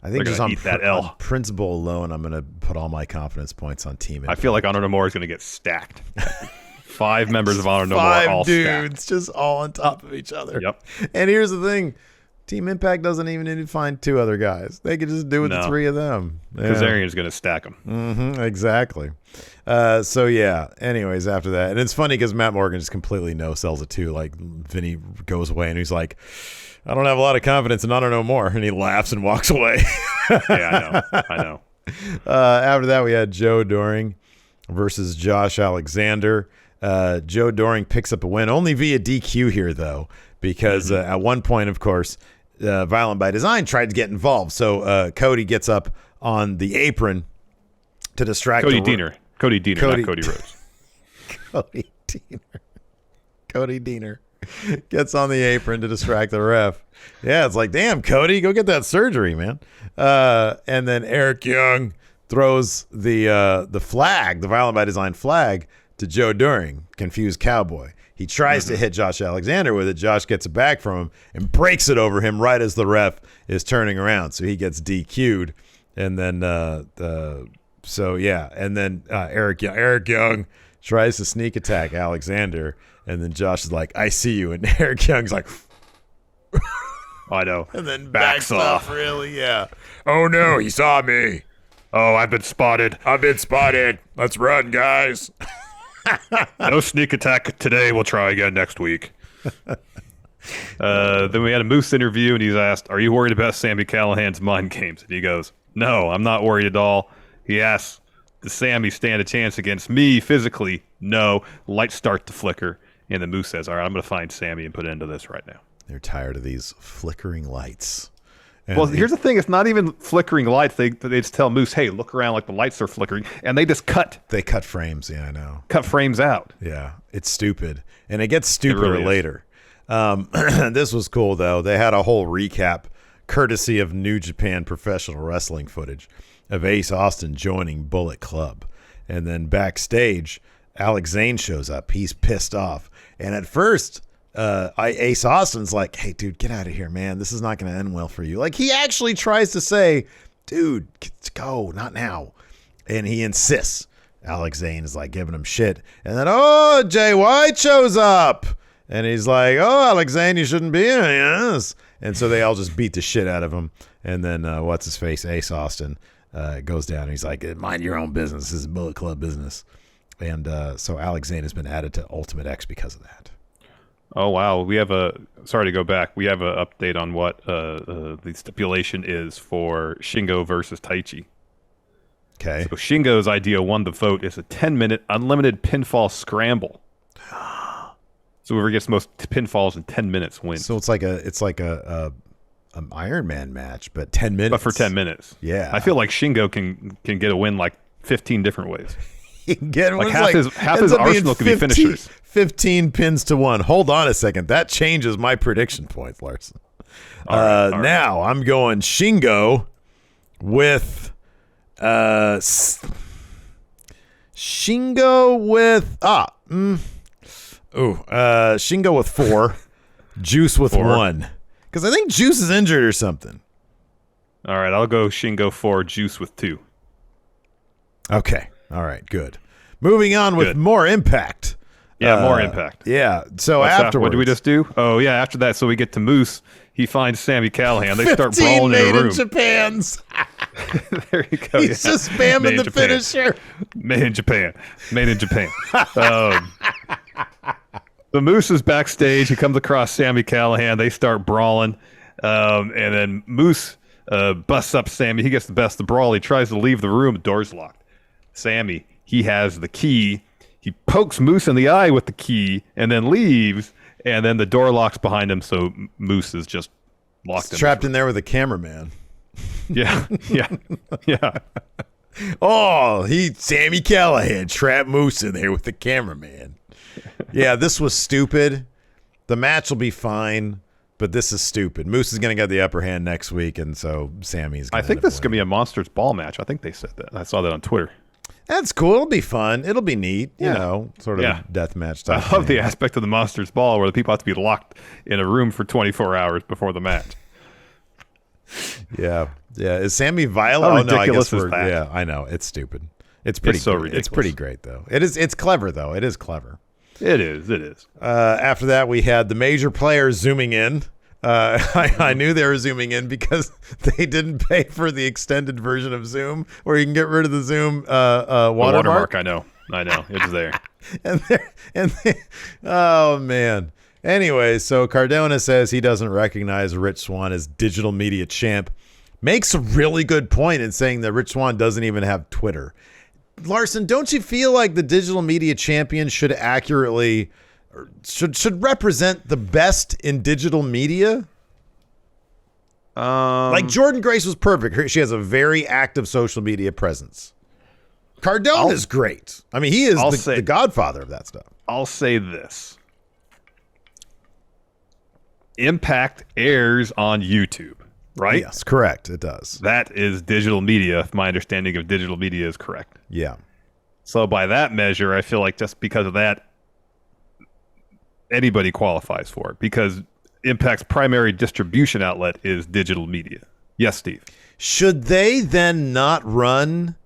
I think just on principle alone, I'm going to put all my confidence points on Team Impact. I feel like Honor No More is going to get stacked. 5 members of Honor No More all stacked. 5 dudes just all on top of each other. Yep. And here's the thing. Team Impact doesn't even need to find 2 other guys. They could just do it with the 3 of them. Kazarian's going to stack them. Exactly. Anyways, after that. And it's funny because Matt Morgan just completely no-sells it too. Like, Vinny goes away and he's like, I don't have a lot of confidence in Honor No More. And he laughs and walks away. Yeah, I know. After that, we had Joe Doring versus Josh Alexander. Joe Doring picks up a win, only via DQ here, though, because at one point, of course, Violent by Design tried to get involved. So Cody gets up on the apron to distract Cody Deaner. Cody Deaner, not Cody Rhodes. Cody Deaner gets on the apron to distract the ref. Yeah, it's like, damn, Cody, go get that surgery, man. And then Eric Young throws the flag, the Violent by Design flag, to Joe Doring, confused cowboy. He tries to hit Josh Alexander with it. Josh gets it back from him and breaks it over him right as the ref is turning around. So he gets DQ'd. And then, Eric Young tries to sneak attack Alexander. And then Josh is like, I see you. And Eric Young's like, I know. And then backs off. Really, yeah. Oh, no, he saw me. Oh, I've been spotted. Let's run, guys. No sneak attack today. We'll try again next week. Then we had a Moose interview, and he's asked, are you worried about Sami Callihan's mind games? And he goes, no, I'm not worried at all. He asks, does Sami stand a chance against me physically? No. Lights start to flicker. And the Moose says, all right, I'm going to find Sami and put an end to this right now. They're tired of these flickering lights. And well, here's the thing. It's not even flickering lights. They just tell Moose, hey, look around like the lights are flickering. And they just cut. They cut frames. Yeah, I know. Cut frames out. Yeah, it's stupid. And it gets stupider later. This was cool, though. They had a whole recap, courtesy of New Japan Professional Wrestling footage, of Ace Austin joining Bullet Club. And then backstage, Alex Zane shows up. He's pissed off. And at first, Ace Austin's like, hey, dude, get out of here, man. This is not going to end well for you. Like, he actually tries to say, dude, go, not now. And he insists. Alex Zane is like giving him shit. And then, Jay White shows up. And he's like, Alex Zane, you shouldn't be in yes. And so they all just beat the shit out of him. And then, what's his face? Ace Austin goes down. And he's like, mind your own business. This is Bullet Club business. And so Alex Zane has been added to Ultimate X because of that. Oh, wow. Sorry to go back. We have an update on what the stipulation is for Shingo versus Taichi. Okay. So Shingo's idea won the vote. It's a 10-minute unlimited pinfall scramble. So whoever gets the most pinfalls in 10 minutes wins. So it's like a Iron Man match, but 10 minutes. But for 10 minutes. Yeah. I feel like Shingo can get a win like 15 different ways. He can get like half his arsenal could be finishers. 15 pins to 1. Hold on a second. That changes my prediction points, Larson. All right. Now I'm going Shingo with Shingo with 4, Juice with 1. Because I think Juice is injured or something. All right, I'll go Shingo 4, Juice with 2. Okay. All right, good. Moving on with more Impact. Yeah, more Impact. Yeah. So afterwards, what did we just do? Oh yeah, after that, so we get to Moose. He finds Sami Callihan. They start brawling in a room. Japans. There you go. He's just spamming the finisher. Made in Japan. The Moose is backstage. He comes across Sami Callihan. They start brawling, and then Moose busts up Sami. He gets the best of the brawl. He tries to leave the room. The door's locked. Sami, he has the key. He pokes Moose in the eye with the key and then leaves, and then the door locks behind him, so Moose is just Locked in trapped in there with a cameraman. Yeah. Oh, Sammy Callahan trapped Moose in there with the cameraman. Yeah, this was stupid. The match will be fine, but this is stupid. Moose is going to get the upper hand next week, and so Sammy's going to I think this is going to be a Monsters Ball match. I think they said that. I saw that on Twitter. That's cool. It'll be fun. It'll be neat, you know, sort of a death match type. I love the aspect of the Monsters Ball where the people have to be locked in a room for 24 hours before the match. Yeah. Is Sammy violent? How I ridiculous guess is that? Yeah, I know. It's stupid. It's pretty so great. ridiculous. It's pretty great, though. It's clever, though. It is clever. It is. After that, we had the major players zooming in. I knew they were zooming in because they didn't pay for the extended version of Zoom where you can get rid of the Zoom watermark. I know. It was there. Oh, man. Anyway, so Cardona says he doesn't recognize Rich Swann as digital media champ. Makes a really good point in saying that Rich Swann doesn't even have Twitter. Larson, don't you feel like the digital media champion should accurately should represent the best in digital media? Like Jordan Grace was perfect. She has a very active social media presence. Cardona is great. I mean, he is the godfather of that stuff. I'll say this. Impact airs on YouTube, right? Yes, correct. It does. That is digital media, if my understanding of digital media is correct. Yeah. So by that measure, I feel like just because of that, anybody qualifies for it because Impact's primary distribution outlet is digital media. Yes, Steve. Should they then not run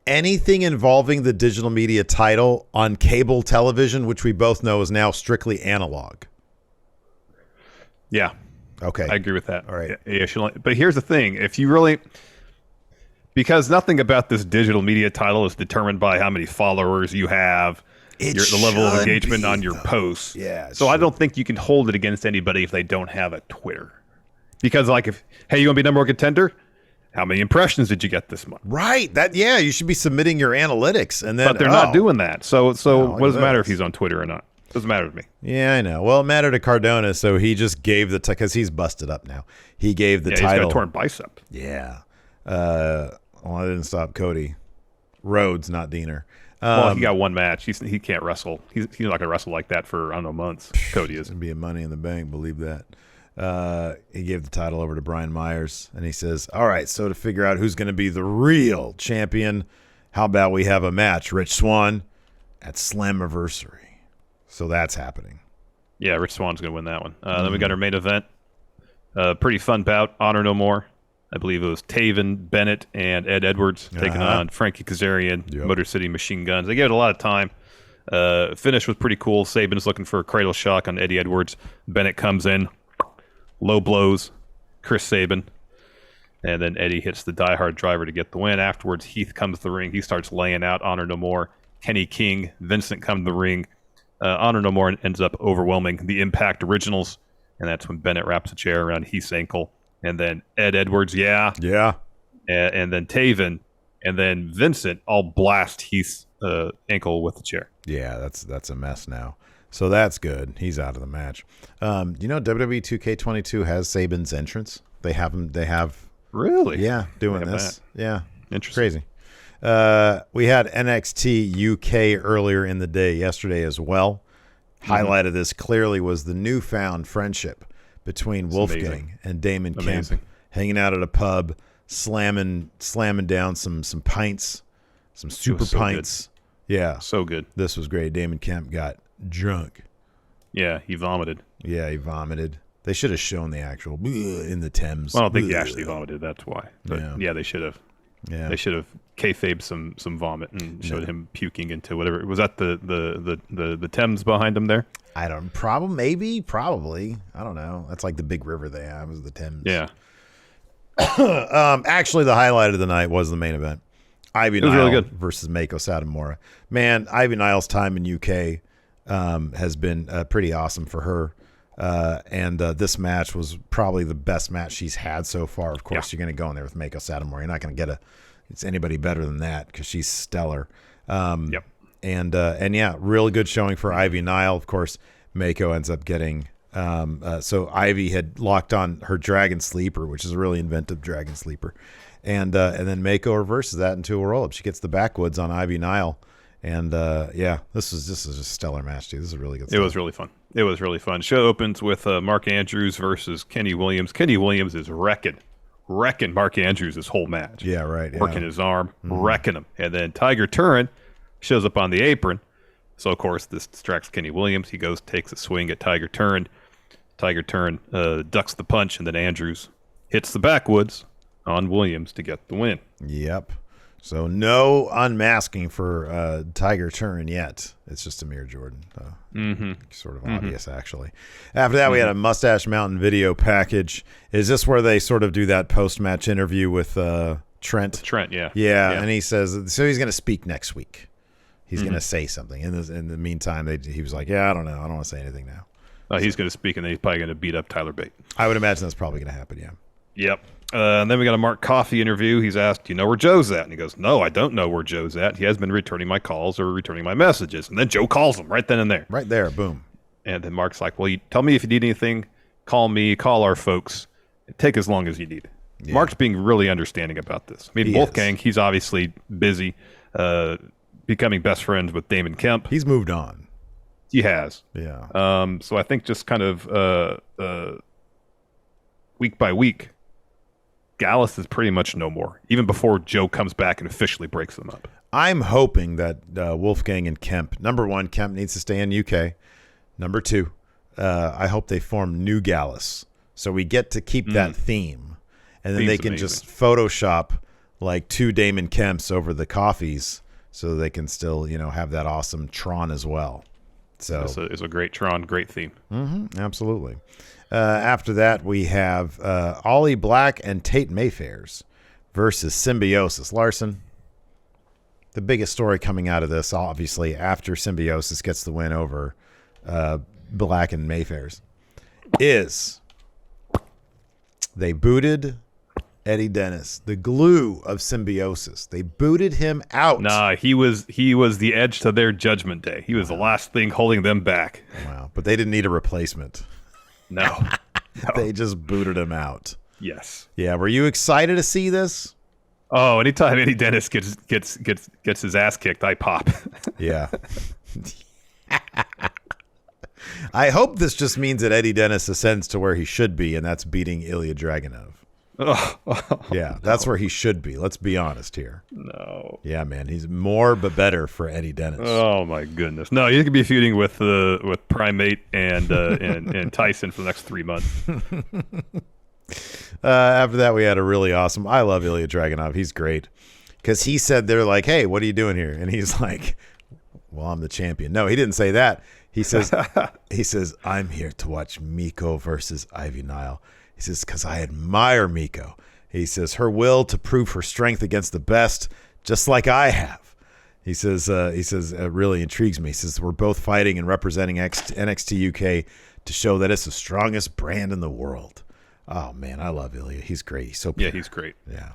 anything involving the digital media title on cable television, which we both know is now strictly analog? Yeah. Okay. I agree with that. All right. Yeah, but here's the thing. If you really... Because nothing about this digital media title is determined by how many followers you have, the level of engagement on your posts. Yeah. So I don't think you can hold it against anybody if they don't have a Twitter. Because like hey, you want to be number one contender? How many impressions did you get this month? Right. You should be submitting your analytics. And then, but they're not doing that. So what does it matter if he's on Twitter or not? Doesn't matter to me. Yeah, I know. Well, it mattered to Cardona, so he just gave because he's busted up now. He gave the title. He's got a torn bicep. Yeah. Well, I didn't stop Cody Rhodes, not Diener. Well, he got one match. He can't wrestle. He's not going to wrestle like that for, I don't know, months. Cody is. It'd be a Money in the Bank, believe that. He gave the title over to Brian Myers, and he says, all right, so to figure out who's going to be the real champion, how about we have a match, Rich Swann at Slammiversary. So that's happening. Yeah, Rich Swann's going to win that one. Then we got our main event. Pretty fun bout, Honor No More. I believe it was Taven, Bennett, and Ed Edwards taking on Frankie Kazarian, Motor City Machine Guns. They gave it a lot of time. Finish was pretty cool. Saban's looking for a cradle shock on Eddie Edwards. Bennett comes in, low blows, Chris Sabin, and then Eddie hits the diehard driver to get the win. Afterwards, Heath comes to the ring. He starts laying out Honor No More. Kenny King, Vincent come to the ring. Honor No More ends up overwhelming the Impact Originals, and that's when Bennett wraps a chair around Heath's ankle. And then Ed Edwards, and then Taven, and then Vincent all blast Heath's ankle with the chair. Yeah, that's a mess now. So that's good. He's out of the match. WWE 2K22 has Saban's entrance. They have him. They have really, doing this. That. Yeah, interesting. Crazy. We had NXT UK earlier in the day yesterday as well. Highlight of this clearly was the newfound friendship between Wolfgang and Damon Kemp, hanging out at a pub, slamming down some pints, some super pints. Good. Yeah. So good. This was great. Damon Kemp got drunk. Yeah, he vomited. They should have shown the actual in the Thames. Well, I don't think he actually vomited. That's why. But yeah, they should have. Yeah. They should have kayfabed some vomit and showed him puking into whatever. Was that the Thames behind him there? I don't. Probably. I don't know. That's like the big river they have is the Thames. Yeah. Actually, the highlight of the night was the main event. Ivy Nile really good. versus Mako Satomura. Man, Ivy Nile's time in UK has been pretty awesome for her. And this match was probably the best match she's had so far. Of course, you're going to go in there with Mako Satomura. You're not going to get it's anybody better than that because she's stellar. And yeah, really good showing for Ivy Nile. Of course, Mako ends up getting So Ivy had locked on her Dragon Sleeper, which is a really inventive Dragon Sleeper. And then Mako reverses that into a roll-up. She gets the backwoods on Ivy Nile. And, this is just a stellar match, dude. This is really good stuff. It was really fun. Show opens with Mark Andrews versus Kenny Williams. Kenny Williams is wrecking Mark Andrews this whole match. Yeah, right. Working his arm, wrecking him. And then Tiger Turin shows up on the apron. So, of course, this distracts Kenny Williams. He goes, takes a swing at Tiger Turin. Tiger Turin ducks the punch, and then Andrews hits the backwoods on Williams to get the win. Yep. So no unmasking for Tiger Turin yet. It's just Amir Jordan. Sort of obvious, actually. After that, we had a Mustache Mountain video package. Is this where they sort of do that post-match interview with Trent? With Trent, yeah. Yeah, and he says, so he's going to speak next week. He's going to say something. In the meantime, he was like, yeah, I don't know. I don't want to say anything now. He's going to speak, and then he's probably going to beat up Tyler Bate. I would imagine that's probably going to happen, yeah. Yep. And then we got a Mark Coffey interview. He's asked, do you know where Joe's at? And he goes, no, I don't know where Joe's at. He has been returning my calls or returning my messages. And then Joe calls him right then and there. Right there, boom. And then Mark's like, well, tell me if you need anything. Call me, call our folks. Take as long as you need. Yeah. Mark's being really understanding about this. I mean, Wolfgang, he's obviously busy becoming best friends with Damon Kemp. He's moved on. He has. Yeah. So I think just kind of week by week, Gallus is pretty much no more, even before Joe comes back and officially breaks them up. I'm hoping that Wolfgang and Kemp, number one, Kemp needs to stay in UK. Number two, I hope they form New Gallus. So we get to keep that theme. And then they can just Photoshop like 2 Damon Kemps over the coffees so they can still, have that awesome Tron as well. So it's a great Tron, great theme. Absolutely. After that, we have Ollie Black and Tate Mayfairs versus Symbiosis. Larson, the biggest story coming out of this, obviously, after Symbiosis gets the win over Black and Mayfairs, is they booted Eddie Dennis, the glue of Symbiosis. They booted him out. Nah, he was the edge to their Judgment Day. He was the last thing holding them back. Wow, but they didn't need a replacement. No. They just booted him out. Yes. Yeah, were you excited to see this? Oh, anytime Eddie Dennis gets his ass kicked, I pop. Yeah. I hope this just means that Eddie Dennis ascends to where he should be, and that's beating Ilya Dragunov. Yeah, that's where he should be. Let's be honest here. No. Yeah, man, he's more but better for Eddie Dennis. Oh my goodness. No, you could be feuding with Primate and Tyson for the next 3 months. After that, we had a really awesome. I love Ilya Dragunov. He's great because he said they're like, "Hey, what are you doing here?" And he's like, "Well, I'm the champion." No, he didn't say that. He says, "I'm here to watch Miko versus Ivy Nile." He says, because I admire Miko. He says, her will to prove her strength against the best, just like I have. He says, it really intrigues me. He says, we're both fighting and representing NXT UK to show that it's the strongest brand in the world. Oh, man, I love Ilya. He's great. He's so pure. Yeah, he's great. Yeah.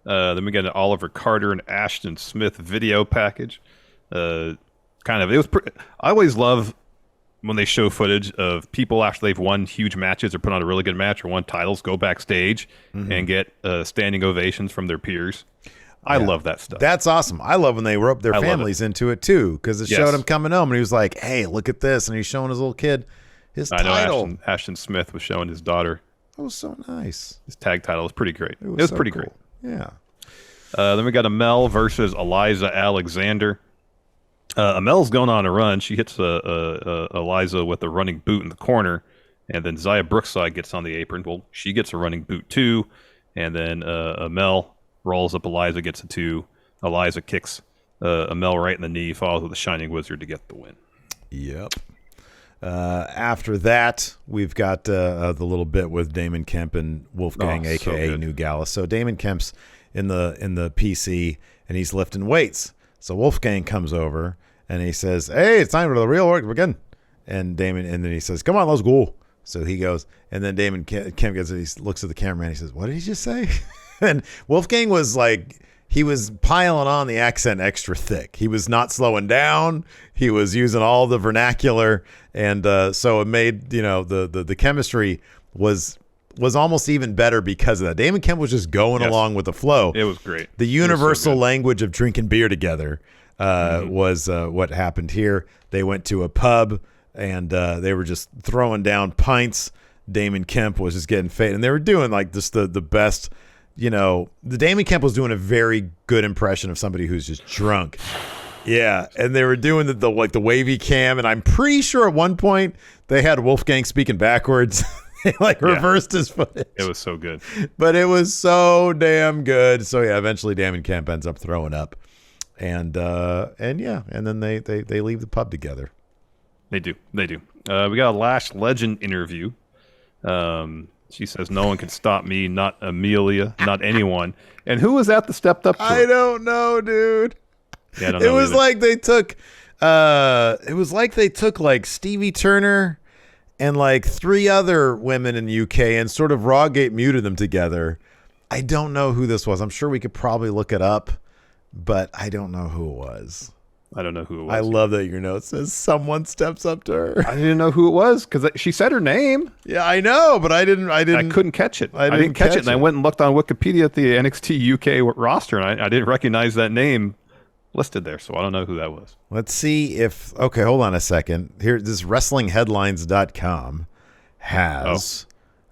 Then we got an Oliver Carter and Ashton Smith video package. I always love when they show footage of people after they've won huge matches or put on a really good match or won titles, go backstage and get standing ovations from their peers. I love that stuff. That's awesome. I love when they rope their families into it too, because it showed him coming home and he was like, hey, look at this. And he's showing his little kid his title. Know Ashton Smith was showing his daughter. That was so nice. His tag title was pretty great. It was so pretty great. Yeah. Then we got Amel versus Eliza Alexander. Amel's going on a run. She hits Eliza with a running boot in the corner, and then Zaya Brookside gets on the apron. Well, she gets a running boot too, and then Amel rolls up Eliza, gets a 2. Eliza kicks Amel right in the knee, follows with a Shining Wizard to get the win. Yep. After that, we've got the little bit with Damon Kemp and Wolfgang, a.k.a. New Gallus. So Damon Kemp's in the PC, and he's lifting weights. So Wolfgang comes over and he says, "Hey, it's time for the real work to begin." And then he says, "Come on, let's go." So he goes, and then Damon Kemp he looks at the camera and he says, "What did he just say?" And Wolfgang was like, he was piling on the accent extra thick. He was not slowing down. He was using all the vernacular, and so it made the chemistry was almost even better because of that. Damon Kemp was just going along with the flow. It was great. The universal language of drinking beer together was what happened here. They went to a pub, and they were just throwing down pints. Damon Kemp was just getting faded, and they were doing like just the best. The Damon Kemp was doing a very good impression of somebody who's just drunk. Yeah, and they were doing the wavy cam, and I'm pretty sure at one point they had Wolfgang speaking backwards. They reversed his footage. It was so good. But it was so damn good. So yeah, eventually Damon Kemp ends up throwing up. And then they leave the pub together. They do. We got a Lash Legend interview. She says, "No one can stop me, not Amelia, not anyone." And who was that stepped up to her? I don't know, dude. Yeah, I don't know it was either. like they took like Stevie Turner and like 3 other women in the UK and sort of Rawgate muted them together. I don't know who this was. I'm sure we could probably look it up, but I don't know who it was. I don't know who it was. I love that your note says someone steps up to her. I didn't know who it was because she said her name. Yeah, I know, but I couldn't catch it. I didn't catch it. And I went and looked on Wikipedia at the NXT UK roster, and I didn't recognize that name listed there, so I don't know who that was. Let's see if... Okay, hold on a second. Here, this WrestlingHeadlines.com has...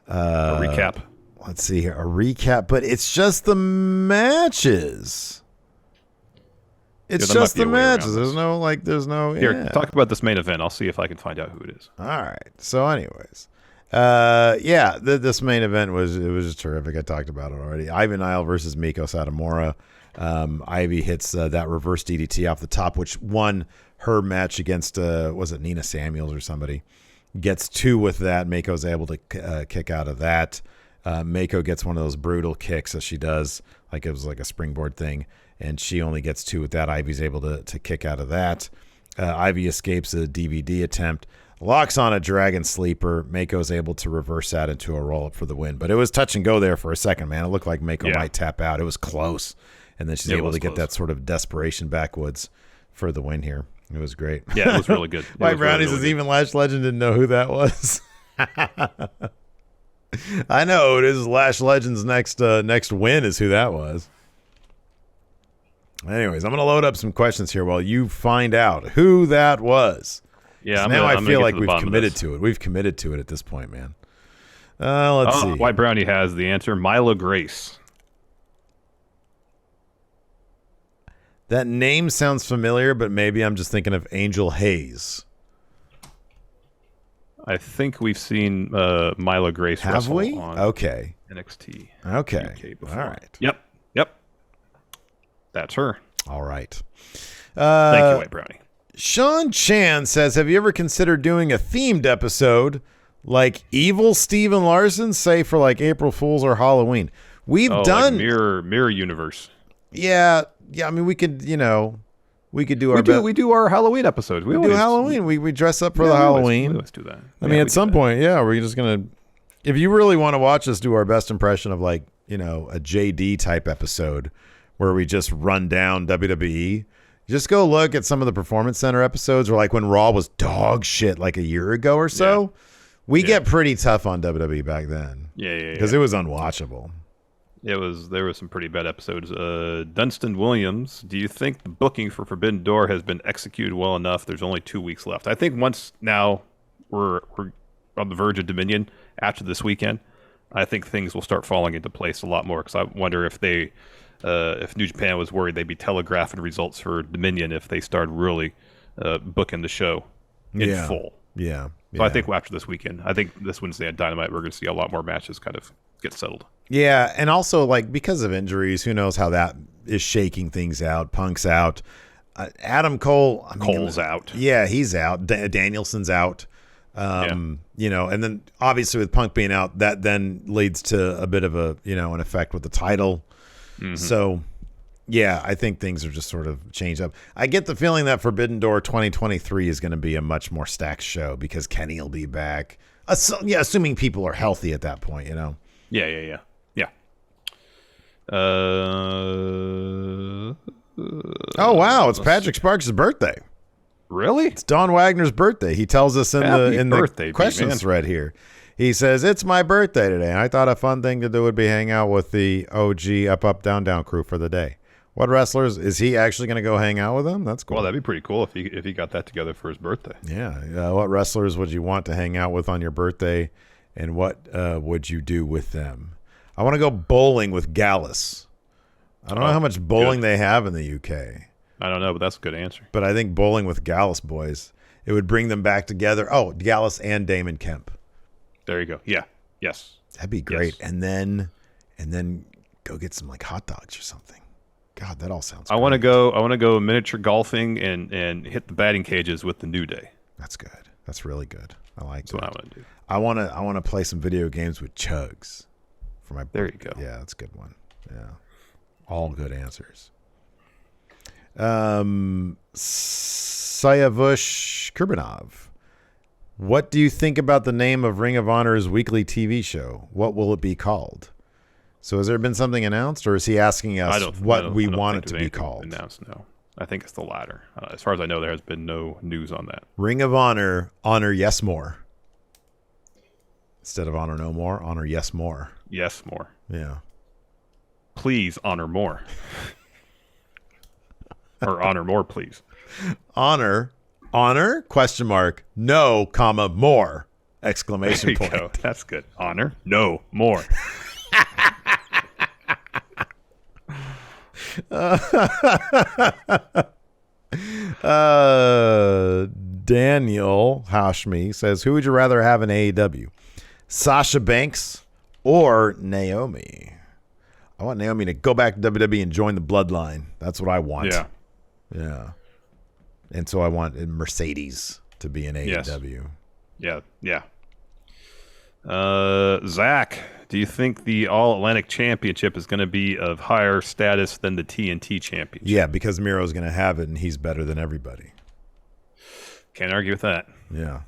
a recap. Let's see here. A recap, but it's just the matches. It's just the matches. There's no... Here, talk about this main event. I'll see if I can find out who it is. All right. So anyways... this main event was just terrific. I talked about it already. Ivy Nile versus Miko Satomura. Ivy hits that reverse DDT off the top, which won her match against was it Nina Samuels or somebody. Gets 2 with that. Mako's able to kick out of that. Mako gets one of those brutal kicks as she does, like it was like a springboard thing, and she only gets 2 with that. Ivy's able to kick out of that. Ivy escapes a DVD attempt. Locks on a dragon sleeper. Mako's able to reverse that into a roll-up for the win. But it was touch and go there for a second, man. It looked like Mako might tap out. It was close. And then she's able to get that sort of desperation backwoods for the win here. It was great. Yeah, it was really good. White Brownie says even Lash Legend didn't know who that was. I know. It is Lash Legend's next win is who that was. Anyways, I'm going to load up some questions here while you find out who that was. Yeah, now I feel like we've committed to it. We've committed to it at this point, man. Let's see. White Brownie has the answer. Mila Grace. That name sounds familiar, but maybe I'm just thinking of Angel Hayes. I think we've seen Mila Grace wrestle on NXT UK before. All right. Yep. That's her. All right. Thank you, White Brownie. Sean Chan says, have you ever considered doing a themed episode like Evil Steven Larson, say for like April Fool's or Halloween? We've done like mirror universe. Yeah. I mean, we could do our we do our Halloween episodes. We do Halloween. We dress up for the Halloween. We always do that. I mean, at some point, we're just gonna. If you really want to watch us do our best impression of like a JD type episode where we just run down WWE, just go look at some of the Performance Center episodes, or like when Raw was dog shit like a year ago or so. Yeah. We get pretty tough on WWE back then. Yeah. Because it was unwatchable. There was some pretty bad episodes. Dunstan Williams, do you think the booking for Forbidden Door has been executed well enough? There's only 2 weeks left. I think once now we're on the verge of Dominion after this weekend, I think things will start falling into place a lot more. Because I wonder if if New Japan was worried they'd be telegraphing results for Dominion if they started really booking the show in full. Yeah. So I think after this weekend, I think this Wednesday at Dynamite, we're going to see a lot more matches kind of get settled. Yeah, and also like because of injuries, who knows how that is shaking things out. Punk's out. Adam Cole. Cole's out. Yeah, he's out. Danielson's out. And then obviously with Punk being out, that then leads to a bit of a an effect with the title. Mm-hmm. So, yeah, I think things are just sort of changed up. I get the feeling that Forbidden Door 2023 is going to be a much more stacked show because Kenny will be back. Assuming people are healthy at that point, Yeah. Oh, wow. It's Patrick Sparks' birthday. Really? It's Don Wagner's birthday. He tells us in the questions thread here. He says, it's my birthday today. And I thought a fun thing to do would be hang out with the OG Up, Up, Down, Down crew for the day. What wrestlers? Is he actually going to go hang out with them? That's cool. Well, that'd be pretty cool if he got that together for his birthday. Yeah. What wrestlers would you want to hang out with on your birthday, and what would you do with them? I want to go bowling with Gallus. I don't know how much bowling they have in the UK. I don't know, but that's a good answer. But I think bowling with Gallus boys, it would bring them back together. Oh, Gallus and Damon Kemp. There you go. Yeah. Yes. That'd be great. Yes. And then go get some like hot dogs or something. God, that all sounds. I want to go miniature golfing and hit the batting cages with the New Day. That's good. That's really good. I like that. That's what I want to do. I want to play some video games with Chugs for my. There you go. Yeah, that's a good one. Yeah, all good answers. Sayavush Kurbanov. What do you think about the name of Ring of Honor's weekly TV show? What will it be called? So has there been something announced, or is he asking us what we want it to be called? Announced, no. I think it's the latter. As far as I know, there has been no news on that. Ring of Honor, honor yes more. Instead of honor no more, honor yes more. Yes more. Yeah. Please honor more. Or honor more, please. Honor, question mark, no, comma, more, exclamation point. Go. That's good. Honor, no, more. Daniel Hashmi says, who would you rather have in AEW? Sasha Banks or Naomi? I want Naomi to go back to WWE and join the bloodline. That's what I want. Yeah. And so I want Mercedes to be in AEW. Yes. Yeah. Zach, do you think the All-Atlantic Championship is going to be of higher status than the TNT Championship? Yeah, because Miro's going to have it, and he's better than everybody. Can't argue with that. Yeah,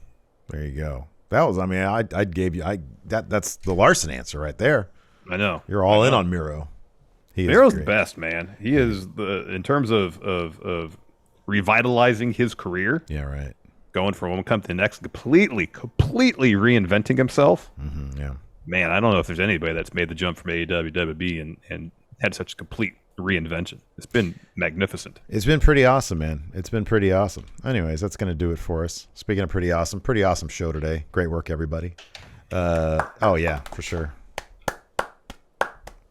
there you go. That was, I gave you, that's the Larson answer right there. I know. You're all in on Miro. Miro's the best, man. He is in terms of revitalizing his career. Yeah, right. Going from one company to the next, completely reinventing himself. Mm-hmm, yeah. Man, I don't know if there's anybody that's made the jump from AEW to WWE and had such a complete reinvention. It's been magnificent. It's been pretty awesome, man. It's been pretty awesome. Anyways, that's going to do it for us. Speaking of pretty awesome show today. Great work, everybody. Oh, yeah, for sure.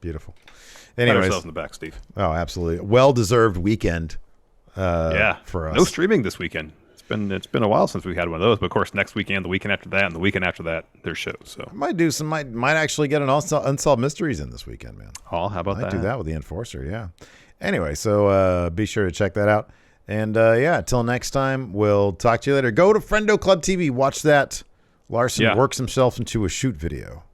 Beautiful. Anyways. Pat ourselves in the back, Steve. Oh, absolutely. Well-deserved weekend for us. No streaming this weekend. It's been a while since we had one of those, but of course next weekend, the weekend after that, and the weekend after that, there's shows. So might actually get an Unsolved Mysteries in this weekend, man. Oh, how about that? Might do that with the Enforcer, yeah. Anyway, so be sure to check that out. And until next time, we'll talk to you later. Go to Friendo Club TV, watch that. Larson works himself into a shoot video.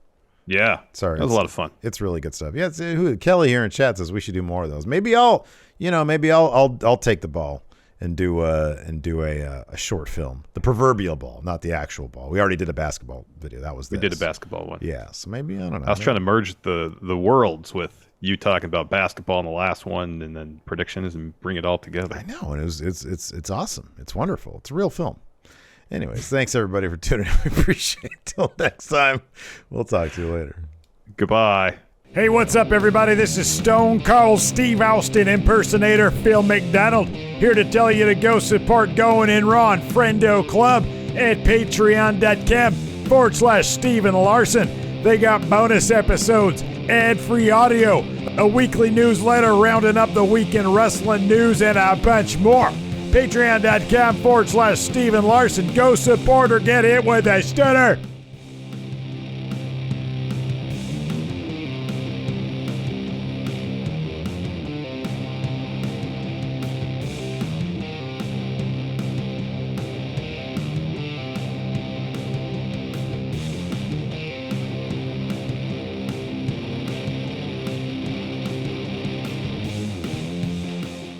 Yeah, sorry, that was a lot of fun. It's really good stuff. Yeah, Kelly here in chat says we should do more of those. Maybe I'll take the ball and do a short film, the proverbial ball, not the actual ball. We already did a basketball video. We did a basketball one. Yeah, so maybe I don't know. I was trying to merge the worlds with you talking about basketball in the last one, and then predictions, and bring it all together. I know, and it's awesome. It's wonderful. It's a real film. Anyways, thanks everybody for tuning in. We appreciate it. Till next time, we'll talk to you later. Goodbye. Hey, what's up, everybody? This is Stone Cold Steve Austin impersonator Phil McDonald, here to tell you to go support Going In Raw and Friendo Club at patreon.com/Steven Larson. They got bonus episodes, ad-free audio, a weekly newsletter rounding up the weekend wrestling news, and a bunch more. Patreon.com/Steven Larson. Go support or get hit with a stunner.